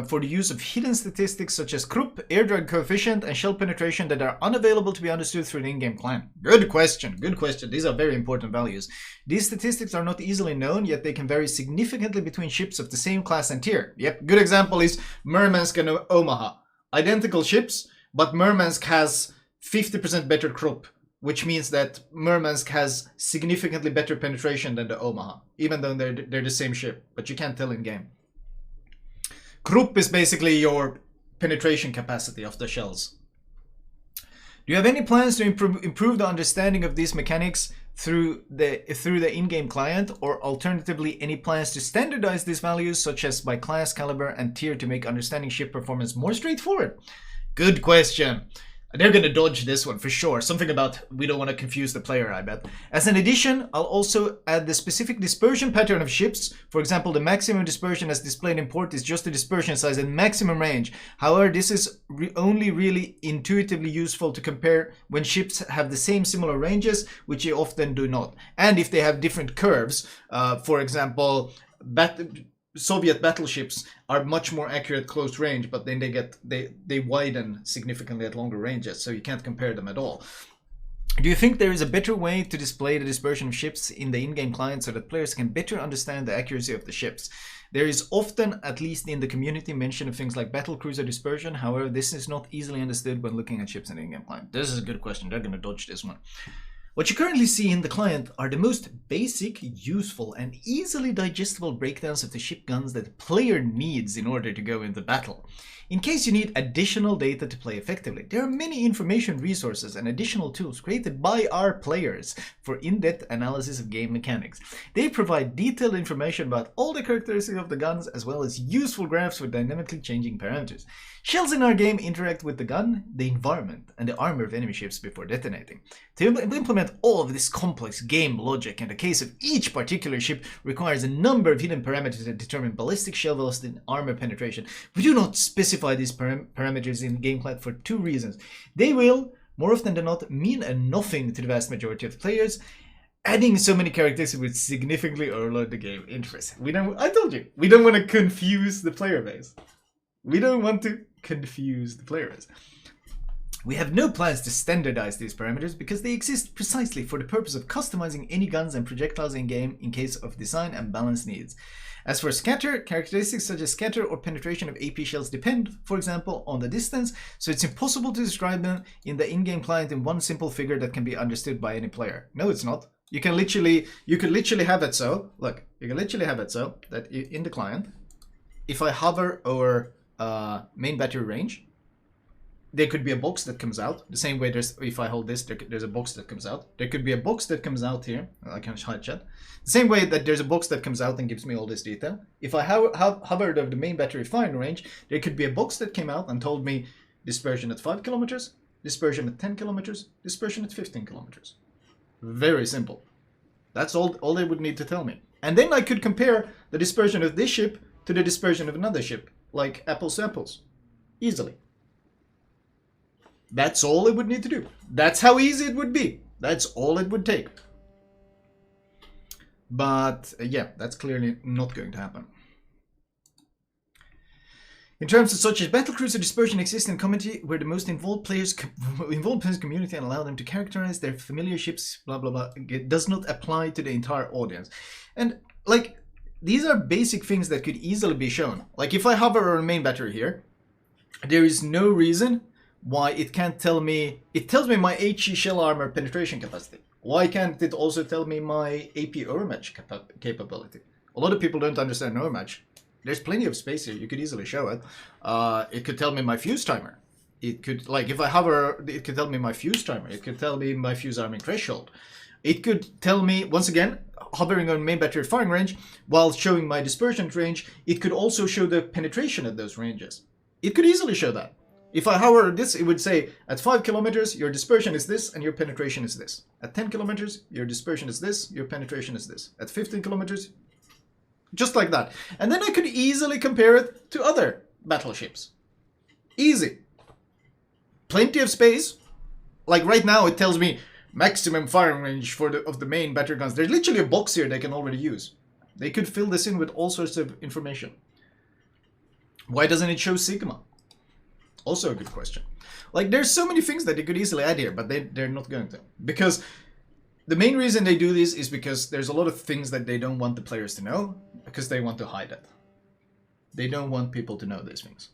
for the use of hidden statistics such as Krupp, air drag coefficient, and shell penetration that are unavailable to be understood through the in-game client? Good question, good question. These are very important values. These statistics are not easily known, yet they can vary significantly between ships of the same class and tier. Yep, good example is Murmansk and Omaha. Identical ships, but Murmansk has 50% better Krupp, which means that Murmansk has significantly better penetration than the Omaha, even though they're the same ship, but you can't tell in-game. Krupp is basically your penetration capacity of the shells. Do you have any plans to improve the understanding of these mechanics through the in-game client, or alternatively any plans to standardize these values such as by class, caliber, and tier to make understanding ship performance more straightforward? Good question. They're gonna dodge this one for sure. Something about we don't want to confuse the player, I bet. As an addition, I'll also add the specific dispersion pattern of ships. For example, the maximum dispersion as displayed in port is just the dispersion size and maximum range. However, this is only really intuitively useful to compare when ships have the same similar ranges, which they often do not. And if they have different curves, for example, Soviet battleships are much more accurate close range, but then they widen significantly at longer ranges, so you can't compare them at all. Do you think there is a better way to display the dispersion of ships in the in-game client so that players can better understand the accuracy of the ships? There is often, at least in the community, mention of things like battlecruiser dispersion. However, this is not easily understood when looking at ships in the in-game client. This is a good question. They're going to dodge this one. What you currently see in the client are the most basic, useful, and easily digestible breakdowns of the ship guns that the player needs in order to go into battle. In case you need additional data to play effectively, there are many information resources and additional tools created by our players for in-depth analysis of game mechanics. They provide detailed information about all the characteristics of the guns, as well as useful graphs with dynamically changing parameters. Shells in our game interact with the gun, the environment, and the armor of enemy ships before detonating. To implement all of this complex game logic in the case of each particular ship requires a number of hidden parameters that determine ballistic shell velocity and armor penetration. We do not specify these parameters in game client for two reasons. They will, more often than not, mean nothing to the vast majority of players. Adding so many characteristics would significantly overload the game interest. I told you, we don't want to confuse the player base. We don't want to confuse the player base. We have no plans to standardize these parameters because they exist precisely for the purpose of customizing any guns and projectiles in game in case of design and balance needs. As for scatter, characteristics such as scatter or penetration of AP shells depend, for example, on the distance, so it's impossible to describe them in the in-game client in one simple figure that can be understood by any player. No, it's not. You can literally have it so, look, you can literally have it so that in the client, if I hover over main battery range, there could be a box that comes out. The same way if I hold this, there's a box that comes out. There could be a box that comes out here. I can hide chat. The same way that there's a box that comes out and gives me all this detail. If I hovered over the main battery firing range, there could be a box that came out and told me dispersion at 5 kilometers, dispersion at 10 kilometers, dispersion at 15 kilometers. Very simple. That's all they would need to tell me. And then I could compare the dispersion of this ship to the dispersion of another ship, like apples to apples. Easily. That's all it would need to do. That's how easy it would be. That's all it would take. But yeah, that's clearly not going to happen. In terms of such as battlecruiser dispersion exists in community where the most involved players community and allow them to characterize their familiar ships, blah blah blah, it does not apply to the entire audience. And like, these are basic things that could easily be shown. Like if I hover over a main battery here, there is no reason why it can't tell me, it tells me my HE shell armor penetration capacity. Why can't it also tell me my AP overmatch capability? A lot of people don't understand overmatch. There's plenty of space here. You could easily show it. It could tell me my fuse timer. It could, like, if I hover, it could tell me my fuse timer. It could tell me my fuse arming threshold. It could tell me, once again, hovering on main battery firing range, while showing my dispersion range, it could also show the penetration at those ranges. It could easily show that. If I hover this, it would say, at 5 kilometers, your dispersion is this, and your penetration is this. At 10 kilometers, your dispersion is this, your penetration is this. At 15 kilometers, just like that. And then I could easily compare it to other battleships. Easy. Plenty of space. Like right now it tells me maximum firing range of the main battery guns. There's literally a box here they can already use. They could fill this in with all sorts of information. Why doesn't it show Sigma? Also a good question. Like there's so many things that they could easily add here, but they're not going to. Because the main reason they do this is because there's a lot of things that they don't want the players to know, because they want to hide it. They don't want people to know these things.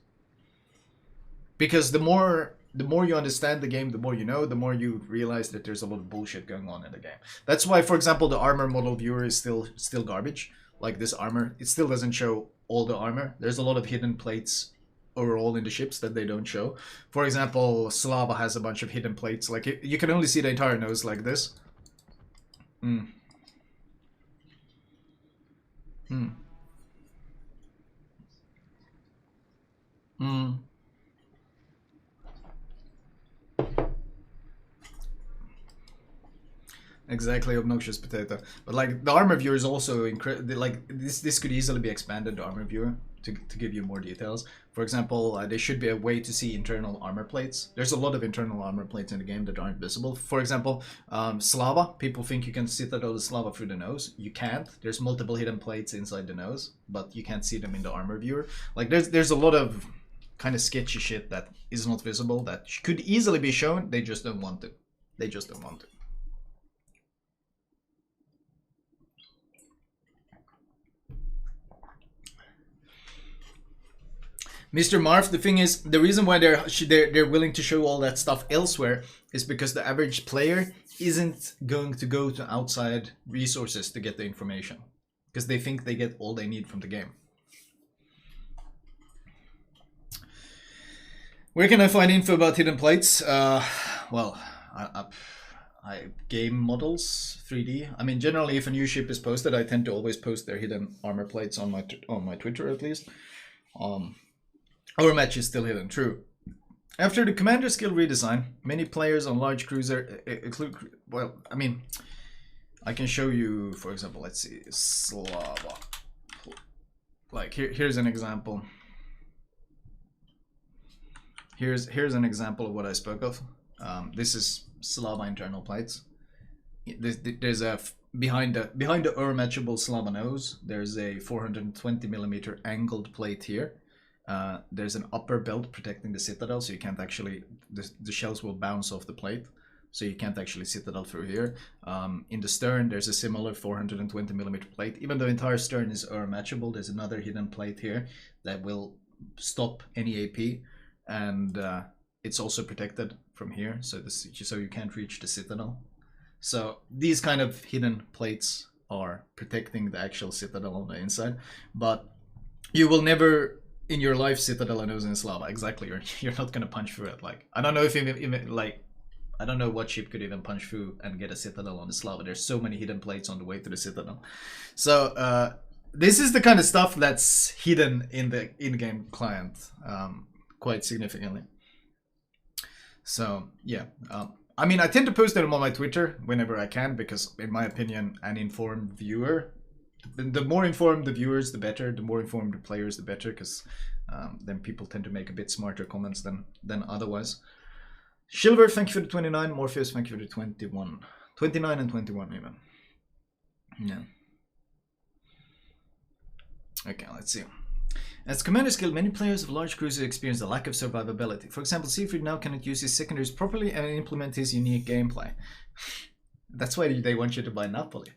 Because the more you understand the game, the more you know, the more you realize that there's a lot of bullshit going on in the game. That's why, for example, the armor model viewer is still garbage. Like this armor, it still doesn't show all the armor. There's a lot of hidden plates overall in the ships that they don't show. For example, Slava has a bunch of hidden plates. Like you can only see the entire nose like this. Exactly, obnoxious potato. But like the armor viewer is also incredible. Like this could easily be expanded, the armor viewer, to give you more details. For example, there should be a way to see internal armor plates. There's a lot of internal armor plates in the game that aren't visible. For example, Slava, people think you can see that the Slava through the nose. You can't. There's multiple hidden plates inside the nose, but you can't see them in the armor viewer. Like there's a lot of kind of sketchy shit that is not visible that could easily be shown. They just don't want to. They just don't want to. Mr. Marv, the thing is, the reason why they're willing to show all that stuff elsewhere is because the average player isn't going to go to outside resources to get the information, because they think they get all they need from the game. Where can I find info about hidden plates? Well, I game models 3D. I mean, generally, if a new ship is posted, I tend to always post their hidden armor plates on my Twitter at least. Our match is still hidden, true. After the commander skill redesign, many players on large cruiser include, well, I mean, I can show you, for example, let's see, Slava. Like here's an example. Here's an example of what I spoke of. This is Slava internal plates. There's a behind the overmatchable Slava nose. There's a 420mm angled plate here. There's an upper belt protecting the citadel, so you can't actually, the shells will bounce off the plate, so you can't actually citadel through here. In the stern, there's a similar 420mm plate. Even though the entire stern is matchable, there's another hidden plate here that will stop any AP, and it's also protected from here, so you can't reach the citadel. So these kind of hidden plates are protecting the actual citadel on the inside, but you will never in your life citadel a nose in Slava. Exactly, you're not gonna punch through it. Like I don't know if even like I don't know what ship could even punch through and get a citadel on the Slava. There's so many hidden plates on the way to the citadel. So this is the kind of stuff that's hidden in the in-game client quite significantly. So yeah, I mean, I tend to post them on my Twitter whenever I can because, in my opinion, an informed viewer, the more informed the viewers, the better. The more informed the players, the better, because then people tend to make a bit smarter comments than otherwise. Silver, thank you for the 29. Morpheus, thank you for the 21. 29 and 21 even. Yeah. Okay, let's see. As commander skill, many players of large cruisers experience a lack of survivability. For example, Siegfried now cannot use his secondaries properly and implement his unique gameplay. That's why they want you to buy Napoli.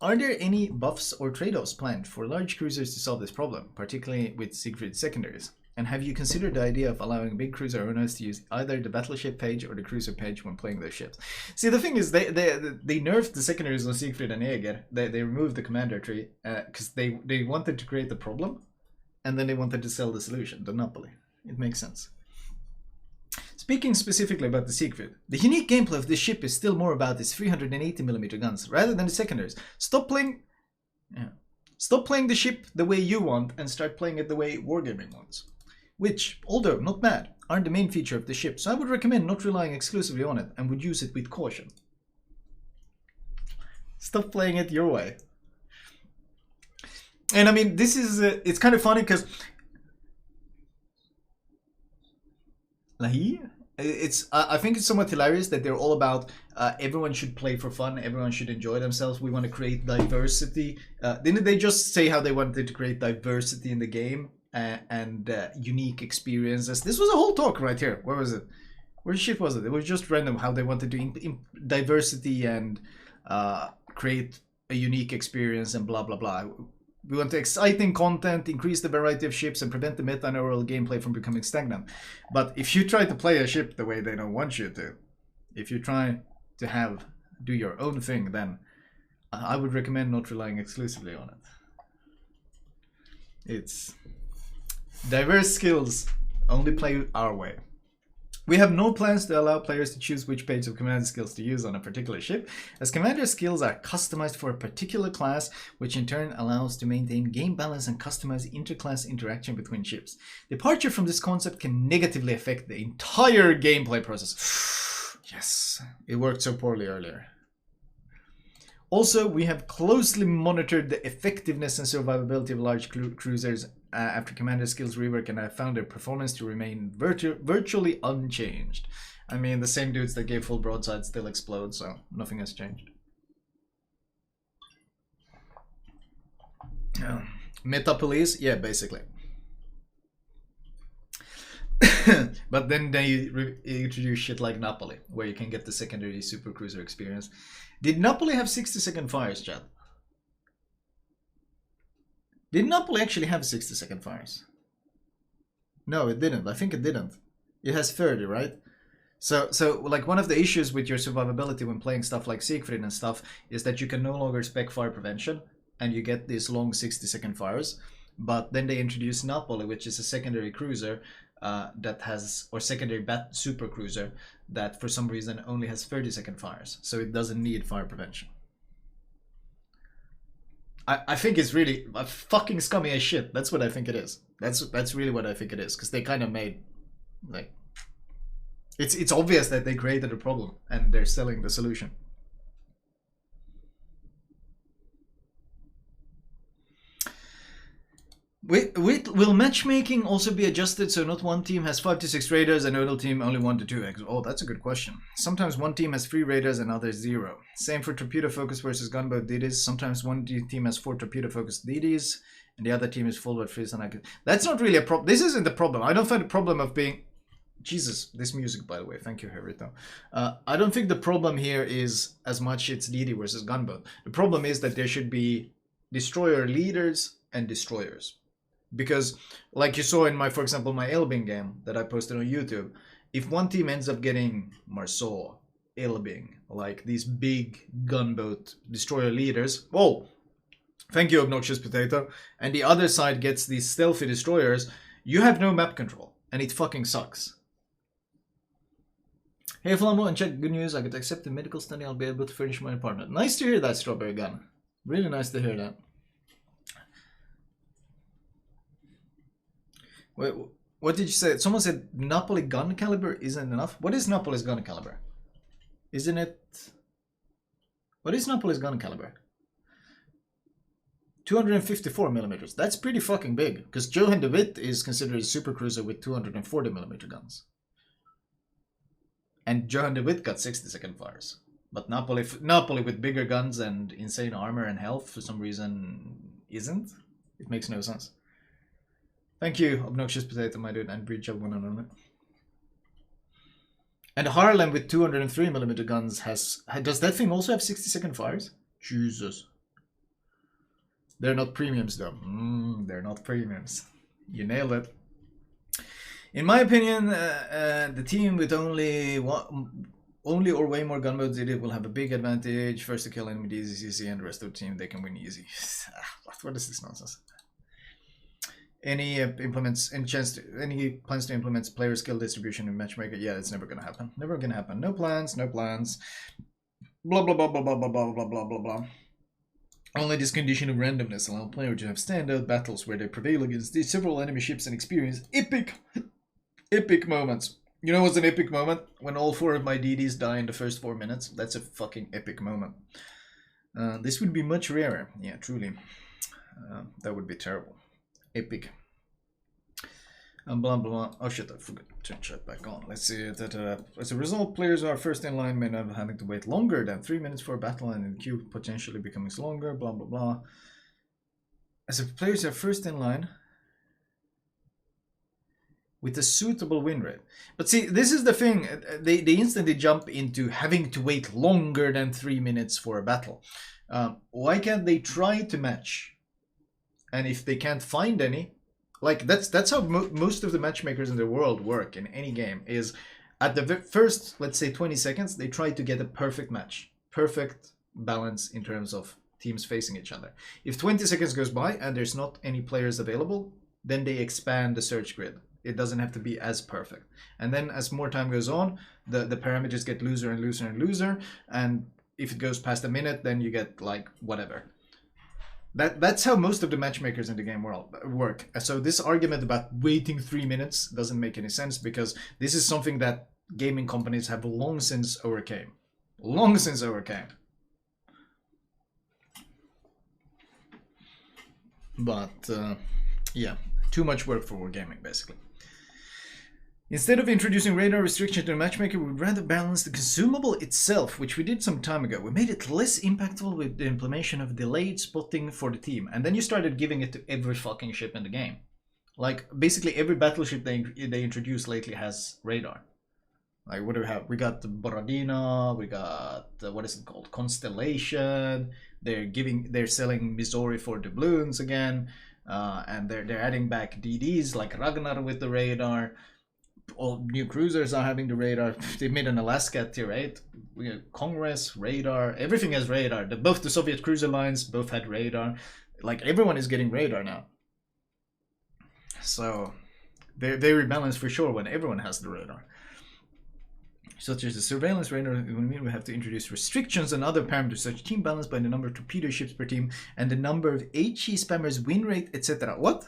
Are there any buffs or trade-offs planned for large cruisers to solve this problem, particularly with Siegfried's secondaries? And have you considered the idea of allowing big cruiser owners to use either the battleship page or the cruiser page when playing their ships? See, the thing is, they nerfed the secondaries on Siegfried and Aeger. They removed the commander tree because they wanted to create the problem, and then they wanted to sell the solution, the Napoli. It makes sense. Speaking specifically about the Siegfried, the unique gameplay of this ship is still more about its 380mm guns rather than the secondaries. Stop playing the ship the way you want and start playing it the way Wargaming wants. Which, although not bad, aren't the main feature of the ship, so I would recommend not relying exclusively on it and would use it with caution. Stop playing it your way. And I mean, this is, it's kind of funny because I think it's somewhat hilarious that they're all about everyone should play for fun, everyone should enjoy themselves, we want to create diversity. Didn't they just say how they wanted to create diversity in the game and unique experiences? This was a whole talk right here. Where was it? Where shit was it? It was just random how they wanted to diversity and create a unique experience and blah blah blah. We want exciting content, increase the variety of ships, and prevent the meta-neural gameplay from becoming stagnant. But if you try to play a ship the way they don't want you to, if you try to do your own thing, then I would recommend not relying exclusively on it. It's diverse skills, only play our way. We have no plans to allow players to choose which page of commander skills to use on a particular ship, as commander skills are customized for a particular class, which in turn allows to maintain game balance and customize interclass interaction between ships. Departure from this concept can negatively affect the entire gameplay process. Yes, it worked so poorly earlier. Also, we have closely monitored the effectiveness and survivability of large cruisers after commander skills rework, and I found their performance to remain virtually unchanged. I mean, the same dudes that gave full broadside still explode, so nothing has changed. Meta police? Yeah, basically. But then they introduce shit like Napoli, where you can get the secondary supercruiser experience. Did Napoli have 60-second fires, chat? Did Napoli actually have 60-second fires? No, it didn't. I think it didn't. It has 30, right? So like one of the issues with your survivability when playing stuff like Siegfried and stuff is that you can no longer spec fire prevention, and you get these long 60-second fires. But then they introduced Napoli, which is a secondary cruiser that has, or secondary super cruiser that for some reason only has 30-second fires, so it doesn't need fire prevention. I think it's really fucking scummy as shit. That's what I think it is. That's really what I think it is, because they kind of made, like, it's obvious that they created a problem and they're selling the solution. Will matchmaking also be adjusted so not one team has 5 to 6 raiders and another team only 1 to 2 eggs? Oh, that's a good question. Sometimes one team has 3 raiders and others 0. Same for torpedo focus versus gunboat DDs. Sometimes one team has 4 torpedo focused DDs and the other team is full but freeze and that's not really a problem. This isn't the problem. I don't find the problem of being... Jesus, this music, by the way. Thank you, Herito. I don't think the problem here is as much it's DD versus gunboat. The problem is that there should be destroyer leaders and destroyers. Because, like you saw in my, for example, my Elbing game that I posted on YouTube, if one team ends up getting Marceau, Elbing, like these big gunboat destroyer leaders, oh, thank you, Obnoxious Potato, and the other side gets these stealthy destroyers, you have no map control, and it fucking sucks. Hey Flamu, and check, good news, I got accepted medical study, I'll be able to furnish my apartment. Nice to hear that, Strawberry Gun. Really nice to hear that. Wait, What did you say? Someone said Napoli gun caliber isn't enough. What is Napoli's gun caliber? Isn't it? What is Napoli's gun caliber? 254 millimeters. That's pretty fucking big. Because Johan de Witt is considered a super cruiser with 240 millimeter guns. And Johan de Witt got 60-second fires. But Napoli with bigger guns and insane armor and health for some reason isn't. It makes no sense. Thank you, Obnoxious Potato, my dude, and Breach of 100. And Harlem with 203mm guns does that thing also have 60-second fires? Jesus. They're not premiums though. They're not premiums. You nailed it. In my opinion, the team with only or way more gun modes it will have a big advantage. First to kill enemy easy, and the rest of the team they can win easy. What is this nonsense? Any plans to implement player skill distribution in Matchmaker? Yeah, it's never gonna happen. Never gonna happen. No plans. Blah blah blah blah blah blah blah blah blah blah blah. Only this condition of randomness allows players to have standout battles where they prevail against these several enemy ships and experience epic moments. You know what's an epic moment? When all 4 of my DDs die in the first 4 minutes. That's a fucking epic moment. This would be much rarer. Yeah, truly. That would be terrible. Epic. Blah blah. Oh shit, I forgot to turn chat back on. Let's see. As a result, players who are first in line may not be having to wait longer than 3 minutes for a battle, and the queue potentially becoming longer. Blah blah blah. As if players are first in line with a suitable win rate. But see, this is the thing. They instantly jump into having to wait longer than 3 minutes for a battle. Why can't they try to match? And if they can't find any, like that's how most of the matchmakers in the world work in any game, is at the first, let's say 20 seconds, they try to get a perfect match, perfect balance in terms of teams facing each other. If 20 seconds goes by and there's not any players available, then they expand the search grid. It doesn't have to be as perfect. And then as more time goes on, the parameters get looser and looser and looser. And if it goes past a minute, then you get like whatever. That's how most of the matchmakers in the game world work. So this argument about waiting 3 minutes doesn't make any sense, because this is something that gaming companies have long since overcame. Long since overcame. But yeah, too much work for Wargaming basically. Instead of introducing radar restriction to the matchmaker, we would rather balance the consumable itself, which we did some time ago. We made it less impactful with the implementation of delayed spotting for the team. And then you started giving it to every fucking ship in the game. Like, basically every battleship they introduced lately has radar. Like, what do we have? We got the Borodina, we got, what is it called? Constellation. They're selling Missouri for doubloons again. And they're adding back DDs like Ragnar with the radar. All new cruisers are having the radar. They made an Alaska tier 8. We got Congress, radar, everything has radar. Both the Soviet cruiser lines both had radar. Like, everyone is getting radar now. So, very balanced for sure when everyone has the radar. Such as the surveillance radar, it will mean we have to introduce restrictions and other parameters such team balance by the number of torpedo ships per team and the number of HE spammers, win rate, etc. What?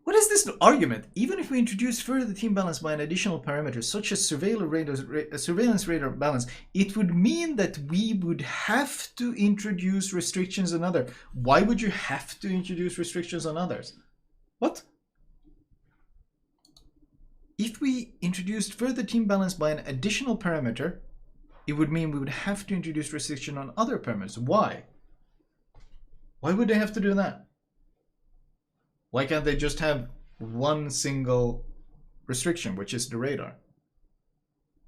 What is this argument? Even if we introduce further team balance by an additional parameter, such as surveillance radar balance, it would mean that we would have to introduce restrictions on others. Why would you have to introduce restrictions on others? What? If we introduced further team balance by an additional parameter, it would mean we would have to introduce restriction on other parameters. Why? Why would they have to do that? Why can't they just have one single restriction, which is the radar?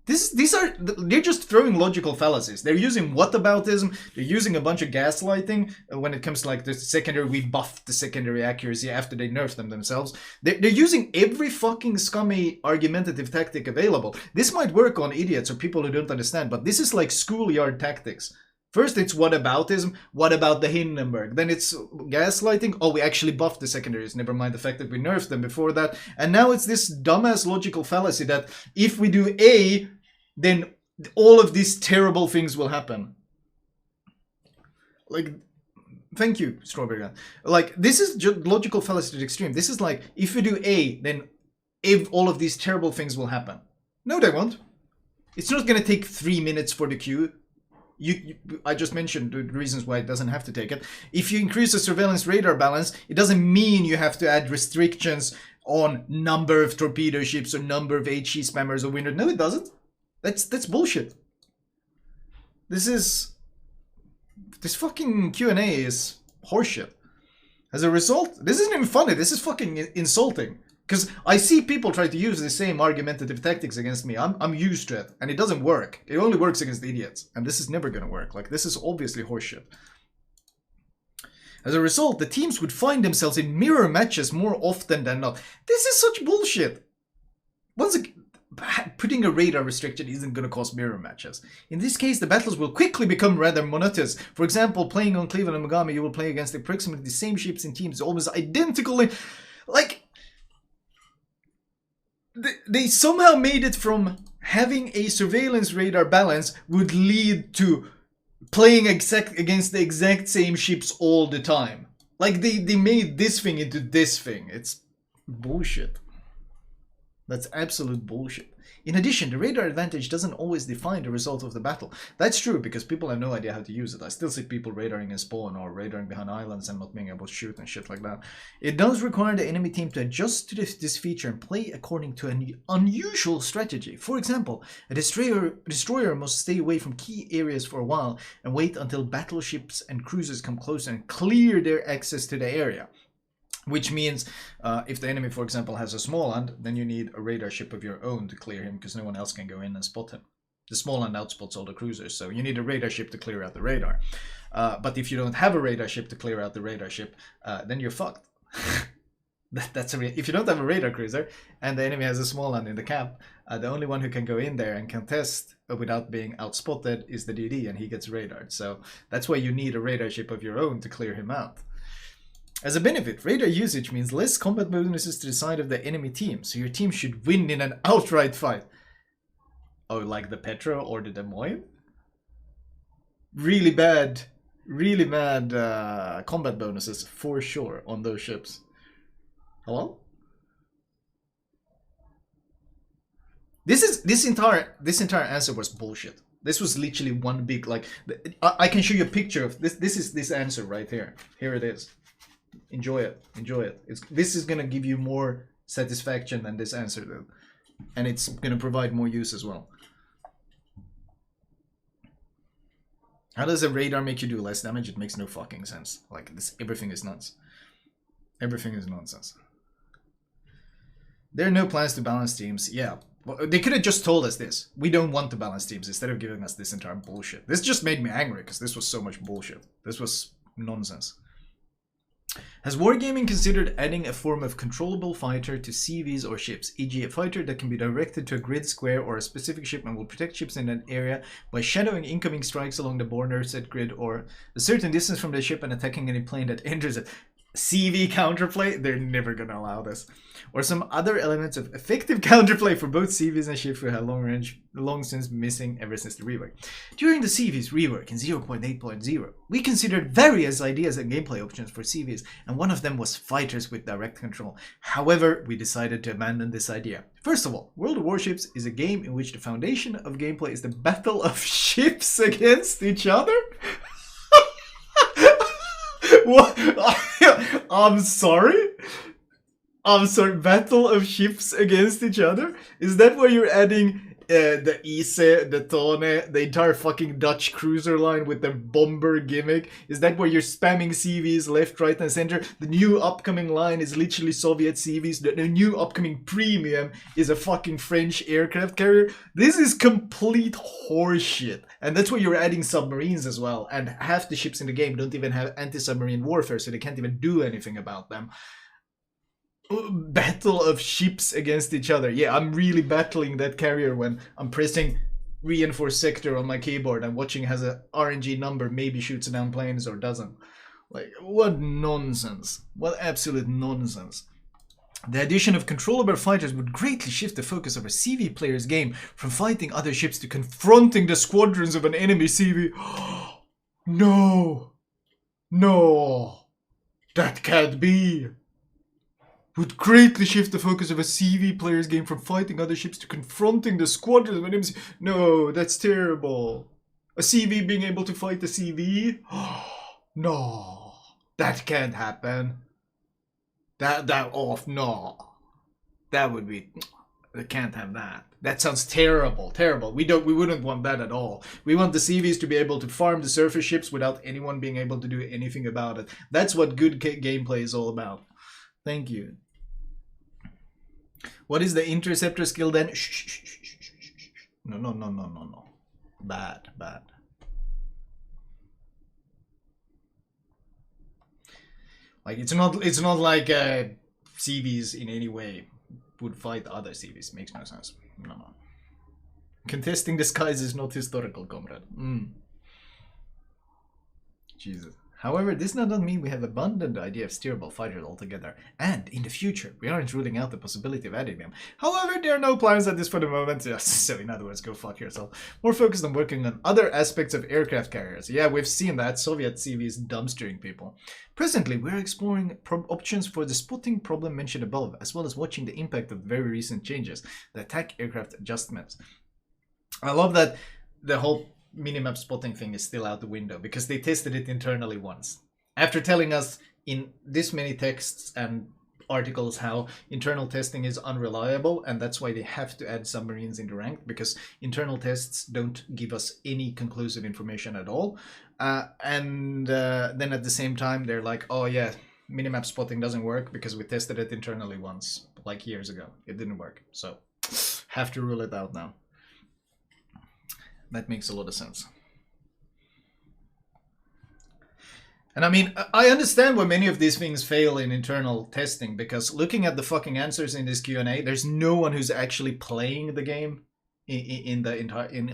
They're just throwing logical fallacies. They're using whataboutism. They're using a bunch of gaslighting when it comes to like the secondary. We buffed the secondary accuracy after they nerfed them themselves. They're using every fucking scummy argumentative tactic available. This might work on idiots or people who don't understand, but this is like schoolyard tactics. First it's whataboutism, what about the Hindenburg? Then it's gaslighting, oh we actually buffed the secondaries, never mind the fact that we nerfed them before that. And now it's this dumbass logical fallacy that if we do A, then all of these terrible things will happen. Like, Thank you, Strawberry Gun. Like, this is just logical fallacy to the extreme. This is like, if you do A, then if all of these terrible things will happen. No, they won't. It's not going to take 3 minutes for the queue. I just mentioned the reasons why it doesn't have to take it. If you increase the surveillance radar balance, it doesn't mean you have to add restrictions on number of torpedo ships or number of HE spammers or winners. No, it doesn't. That's bullshit. This fucking Q&A is horseshit. As a result, this isn't even funny. This is fucking insulting. Because I see people try to use the same argumentative tactics against me. I'm used to it, and it doesn't work. It only works against idiots, and this is never going to work. Like, this is obviously horseshit. As a result, the teams would find themselves in mirror matches more often than not. This is such bullshit. Once again, putting a radar restriction isn't going to cause mirror matches. In this case, the battles will quickly become rather monotonous. For example, playing on Cleveland and Mogami, you will play against approximately the same ships and teams almost identically. Like, they somehow made it from having a surveillance radar balance would lead to playing against the exact same ships all the time. Like, they made this thing into this thing. It's bullshit. That's absolute bullshit. In addition, the radar advantage doesn't always define the result of the battle. That's true, because people have no idea how to use it. I still see people radaring in spawn or radaring behind islands and not being able to shoot and shit like that. It does require the enemy team to adjust to this feature and play according to an unusual strategy. For example, a destroyer must stay away from key areas for a while and wait until battleships and cruisers come closer and clear their access to the area. Which means, if the enemy, for example, has a small land, then you need a radar ship of your own to clear him, because no one else can go in and spot him. The small land outspots all the cruisers, so you need a radar ship to clear out the radar. But if you don't have a radar ship to clear out the radar ship, then you're fucked. If you don't have a radar cruiser, and the enemy has a small land in the cap, the only one who can go in there and contest without being outspotted is the DD, and he gets radared. So that's why you need a radar ship of your own to clear him out. As a benefit, radar usage means less combat bonuses to the side of the enemy team, so your team should win in an outright fight. Oh, like the Petra or the Des Moines? Really bad combat bonuses for sure on those ships. Hello? This entire answer was bullshit. This was literally one big, like, I can show you a picture of this. This is this answer right here. Here it is. Enjoy it. Enjoy it. This is going to give you more satisfaction than this answer did. And it's going to provide more use as well. How does a radar make you do less damage? It makes no fucking sense. Like, everything is nuts. Everything is nonsense. There are no plans to balance teams. Yeah. Well, they could have just told us this. We don't want to balance teams instead of giving us this entire bullshit. This just made me angry because this was so much bullshit. This was nonsense. Has Wargaming considered adding a form of controllable fighter to CVs or ships, e.g. a fighter that can be directed to a grid square or a specific ship and will protect ships in an area by shadowing incoming strikes along the border set grid or a certain distance from the ship and attacking any plane that enters it? CV counterplay? They're never gonna allow this. Or some other elements of effective counterplay for both CVs and ships who have long since missing ever since the rework. During the CVs rework in 0.8.0, we considered various ideas and gameplay options for CVs, and one of them was fighters with direct control. However, we decided to abandon this idea. First of all, World of Warships is a game in which the foundation of gameplay is the battle of ships against each other? What? I'm sorry? Battle of ships against each other? Is that why you're adding the Ise, the Tone, the entire fucking Dutch cruiser line with the bomber gimmick? Is that why you're spamming CVs left, right, and center? The new upcoming line is literally Soviet CVs. The new upcoming premium is a fucking French aircraft carrier. This is complete horseshit. And that's why you're adding submarines as well. And half the ships in the game don't even have anti-submarine warfare, so they can't even do anything about them. Battle of ships against each other. Yeah, I'm really battling that carrier when I'm pressing reinforce sector on my keyboard and watching has a RNG number, maybe shoots down planes or doesn't. Like, what nonsense. What absolute nonsense. The addition of controllable fighters would greatly shift the focus of a CV player's game from fighting other ships to confronting the squadrons of an enemy CV. No. No! That can't be! Would greatly shift the focus of a CV player's game from fighting other ships to confronting the squadrons of enemies. No, that's terrible. A CV being able to fight a CV? No, that can't happen. No. That would be... I can't have that. That sounds terrible, terrible. We wouldn't want that at all. We want the CVs to be able to farm the surface ships without anyone being able to do anything about it. That's what good gameplay is all about. Thank you. What is the interceptor skill then? No. Bad. Like it's not like CVs in any way would fight other CVs. Makes no sense. No. Contesting the skies is not historical, comrade. Jesus. However, this does not mean we have abandoned the idea of steerable fighters altogether, and in the future, we aren't ruling out the possibility of adding them. However, there are no plans at this for the moment, so in other words, go fuck yourself. More focused on working on other aspects of aircraft carriers. Yeah, we've seen that, Soviet CVs dumpstering people. Presently, we're exploring options for the spotting problem mentioned above, as well as watching the impact of very recent changes, the attack aircraft adjustments. I love that the whole minimap spotting thing is still out the window because they tested it internally once. After telling us in this many texts and articles how internal testing is unreliable and that's why they have to add submarines into rank because internal tests don't give us any conclusive information at all. Then at the same time they're like, oh yeah, minimap spotting doesn't work because we tested it internally once, like years ago. It didn't work, so have to rule it out now. That makes a lot of sense. And I mean, I understand why many of these things fail in internal testing, because looking at the fucking answers in this Q&A, there's no one who's actually playing the game in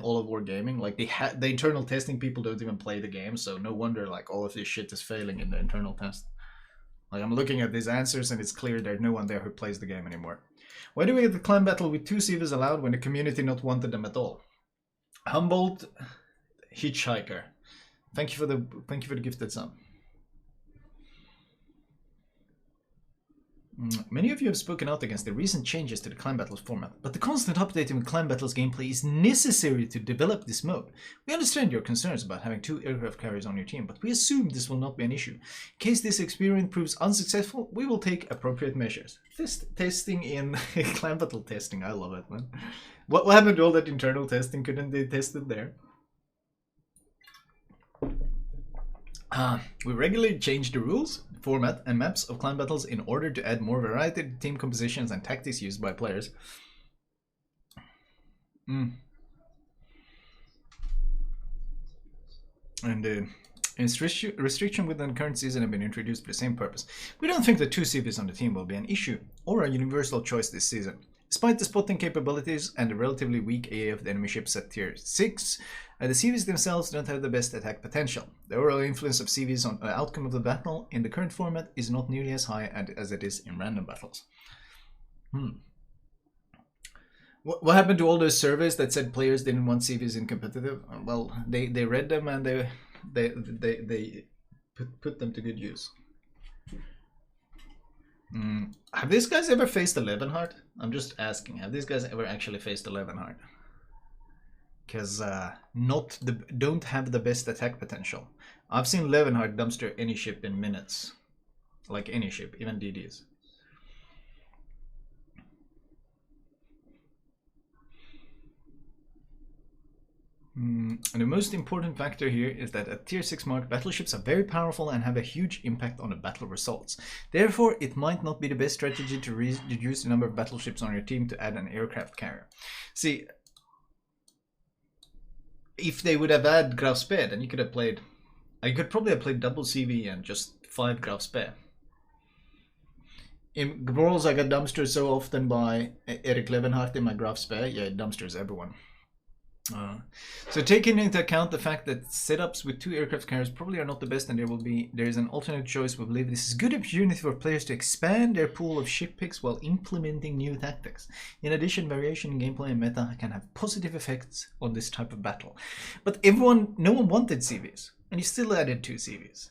all of Wargaming. Like the internal testing people don't even play the game, so no wonder like all of this shit is failing in the internal test. Like I'm looking at these answers and it's clear there's no one there who plays the game anymore. Why do we get the clan battle with 2 CVs allowed when the community not wanted them at all? Humboldt Hitchhiker. Thank you for the gifted sub. Many of you have spoken out against the recent changes to the clan battles format, but the constant updating of clan battles gameplay is necessary to develop this mode. We understand your concerns about having 2 aircraft carriers on your team, but we assume this will not be an issue. In case this experiment proves unsuccessful, we will take appropriate measures. Testing in clan battle testing, I love it, man. What happened to all that internal testing? Couldn't they test it there? We regularly change the rules, format, and maps of clan battles in order to add more variety to team compositions and tactics used by players. And restriction within the current season have been introduced for the same purpose. We don't think that 2 CVs on the team will be an issue or a universal choice this season. Despite the spotting capabilities and the relatively weak AA of the enemy ships at tier 6, the CVs themselves don't have the best attack potential. The overall influence of CVs on the outcome of the battle in the current format is not nearly as high as it is in random battles. What happened to all those surveys that said players didn't want CVs in competitive? Well, they read them and they put them to good use. Have these guys ever faced 11 heart? I'm just asking. Have these guys ever actually faced 11 heart? Because don't have the best attack potential. I've seen 11 heart dumpster any ship in minutes, like any ship, even DDs. And the most important factor here is that at tier 6 mark, battleships are very powerful and have a huge impact on the battle results. Therefore, it might not be the best strategy to reduce the number of battleships on your team to add an aircraft carrier. See, if they would have added Graf Spee, then you could have played... I could probably have played double CV and just 5 Graf Spee. In Worlds, I got dumpstered so often by Erik Levenhardt in my Graf Spee. Yeah, it dumpsters everyone. So taking into account the fact that setups with 2 aircraft carriers probably are not the best and there is an alternate choice, we believe this is a good opportunity for players to expand their pool of ship picks while implementing new tactics. In addition, variation in gameplay and meta can have positive effects on this type of battle. But no one wanted CVs, and you still added 2 CVs.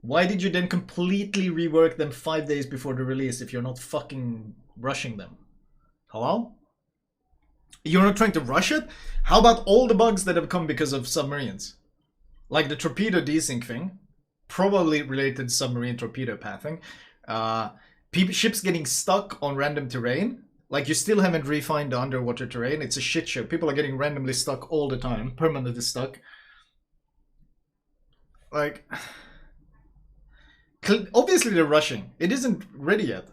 Why did you then completely rework them 5 days before the release if you're not fucking rushing them? Hello? You're not trying to rush it? How about all the bugs that have come because of submarines? Like the torpedo desync thing, probably related to submarine torpedo pathing. Ships getting stuck on random terrain. Like, you still haven't refined the underwater terrain. It's a shit show. People are getting randomly stuck all the time. Permanently stuck. Like, obviously they're rushing. It isn't ready yet.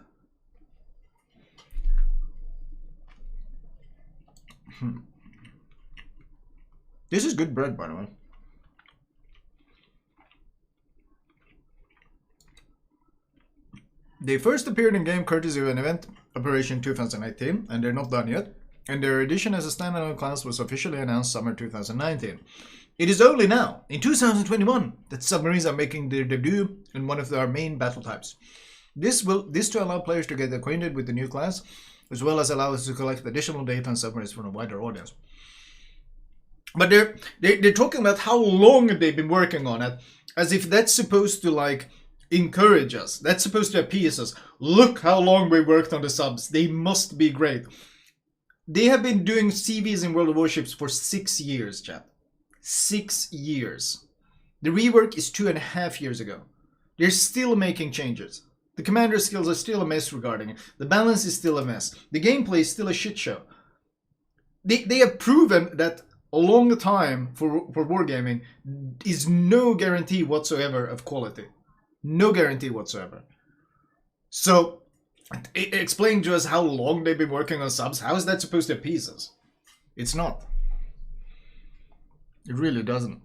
This is good bread, by the way. They first appeared in game courtesy of an event Operation 2019, and they're not done yet. And their addition as a standalone class was officially announced summer 2019. It is only now, in 2021, that submarines are making their debut in one of our main battle types. This to allow players to get acquainted with the new class, as well as allow us to collect additional data on submarines from a wider audience. But they're talking about how long they've been working on it, as if that's supposed to, like, encourage us. That's supposed to appease us. Look how long we worked on the subs. They must be great. They have been doing CVs in World of Warships for 6 years, chat. 6 years. The rework is 2.5 years ago. They're still making changes. The commander skills are still a mess regarding it. The balance is still a mess. The gameplay is still a shit show. They have proven that a long time for Wargaming is no guarantee whatsoever of quality. No guarantee whatsoever. So, explain to us how long they've been working on subs. How is that supposed to appease us? It's not. It really doesn't.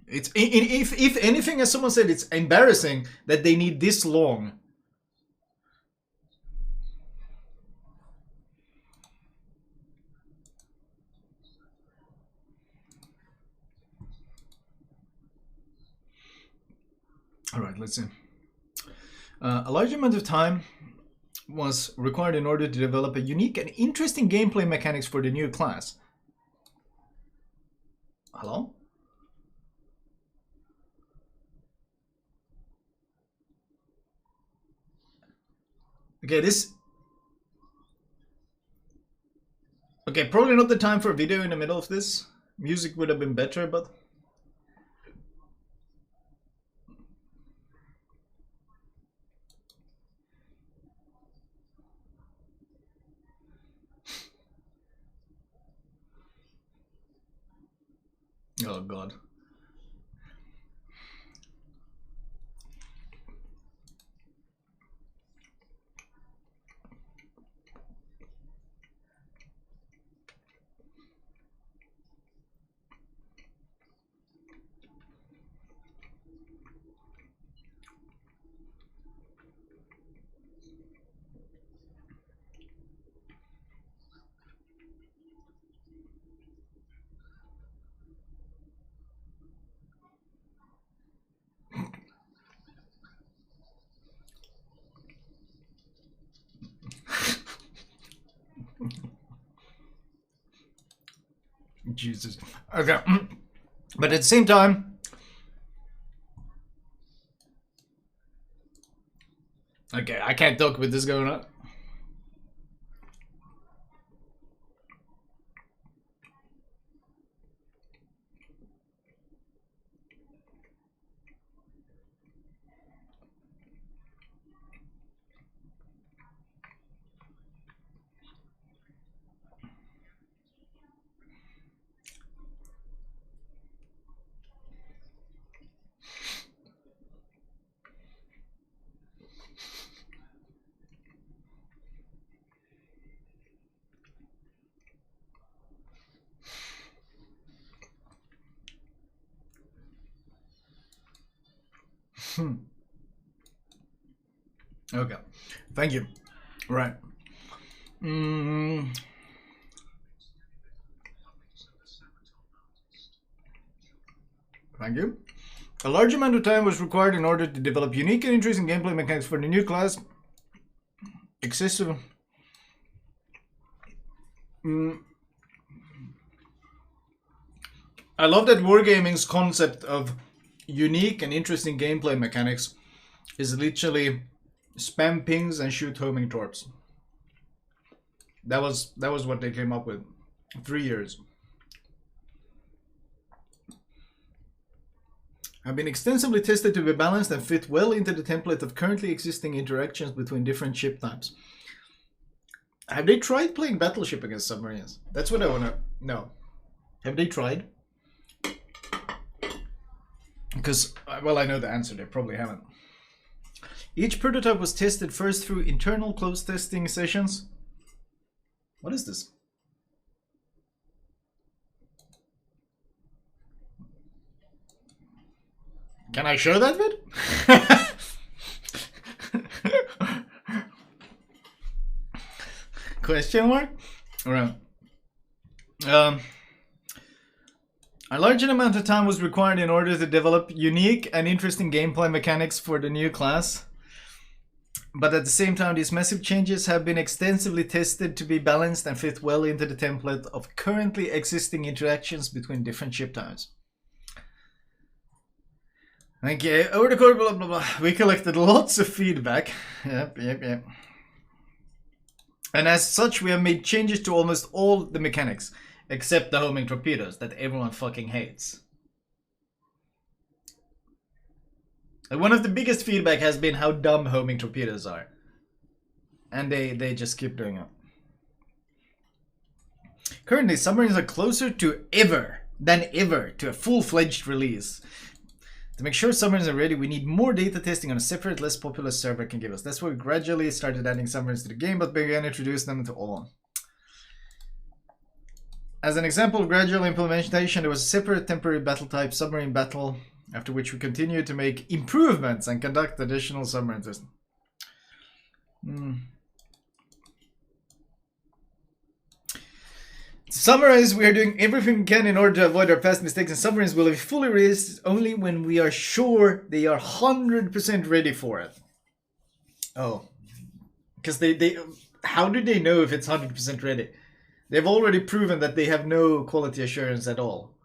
It's if anything, as someone said, it's embarrassing that they need this long. All right, let's see. A large amount of time was required in order to develop a unique and interesting gameplay mechanics for the new class. Hello? Okay, Okay, probably not the time for a video in the middle of this. Music would have been better, but... Oh god. Jesus. Okay. But at the same time... Okay, I can't talk with this going on. Okay, thank you. Right. Thank you. A large amount of time was required in order to develop unique and interesting gameplay mechanics for the new class. Excessive. I love that Wargaming's concept of unique and interesting gameplay mechanics is literally spam pings and shoot homing torps. That was what they came up with. 3 years. Have been extensively tested to be balanced and fit well into the template of currently existing interactions between different ship types. Have they tried playing Battleship against submarines? That's what I want to know. Have they tried? Because, well, I know the answer. They probably haven't. Each prototype was tested first through internal closed testing sessions. What is this? Can I show that bit? Question mark? Alright. A large amount of time was required in order to develop unique and interesting gameplay mechanics for the new class. But at the same time, these massive changes have been extensively tested to be balanced and fit well into the template of currently existing interactions between different ship types. Okay, over the course, blah blah blah, we collected lots of feedback. Yep. And as such, we have made changes to almost all the mechanics, except the homing torpedoes that everyone fucking hates. Like, one of the biggest feedback has been how dumb homing torpedoes are. And they just keep doing it. Currently, submarines are closer than ever to a full-fledged release. To make sure submarines are ready, we need more data testing on a separate, less popular server can give us. That's why we gradually started adding submarines to the game, but began introducing them to all. As an example of gradual implementation, there was a separate temporary battle type, submarine battle, after which we continued to make improvements and conduct additional submarine testing. To summarize, we are doing everything we can in order to avoid our past mistakes, and submarines will be fully released only when we are sure they are 100% ready for it. Oh. Because they how do they know if it's 100% ready? They've already proven that they have no quality assurance at all.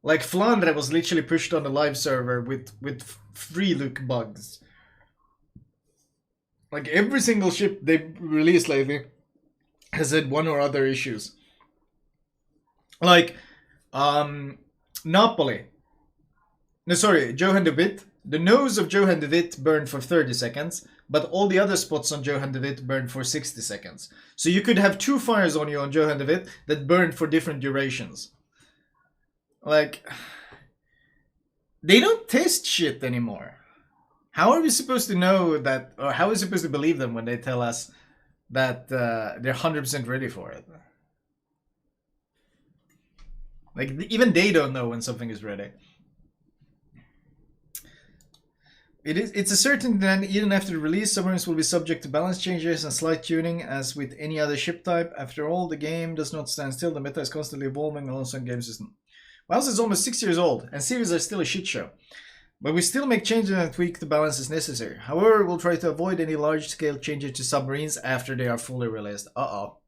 Like Flandre was literally pushed on the live server with free look bugs. Like every single ship they've released lately has had one or other issues. Like, Napoli. No, sorry, Johan de Witt. The nose of Johan de Witt burned for 30 seconds, but all the other spots on Johan de Witt burned for 60 seconds. So you could have 2 fires on you on Johan de Witt that burned for different durations. Like, they don't test shit anymore. How are we supposed to know that, or how are we supposed to believe them when they tell us that they're 100% ready for it? Like, even they don't know when something is ready. It's a certainty that even after the release, submarines will be subject to balance changes and slight tuning as with any other ship type. After all, the game does not stand still. The meta is constantly evolving alongside game system. WoW is almost 6 years old, and series are still a shit show. But we still make changes and tweak the balance as necessary. However, we'll try to avoid any large-scale changes to submarines after they are fully released. Uh-oh.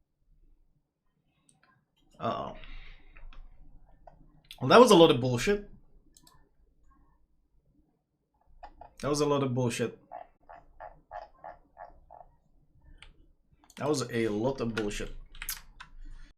Well, that was a lot of bullshit. That was a lot of bullshit. That was a lot of bullshit.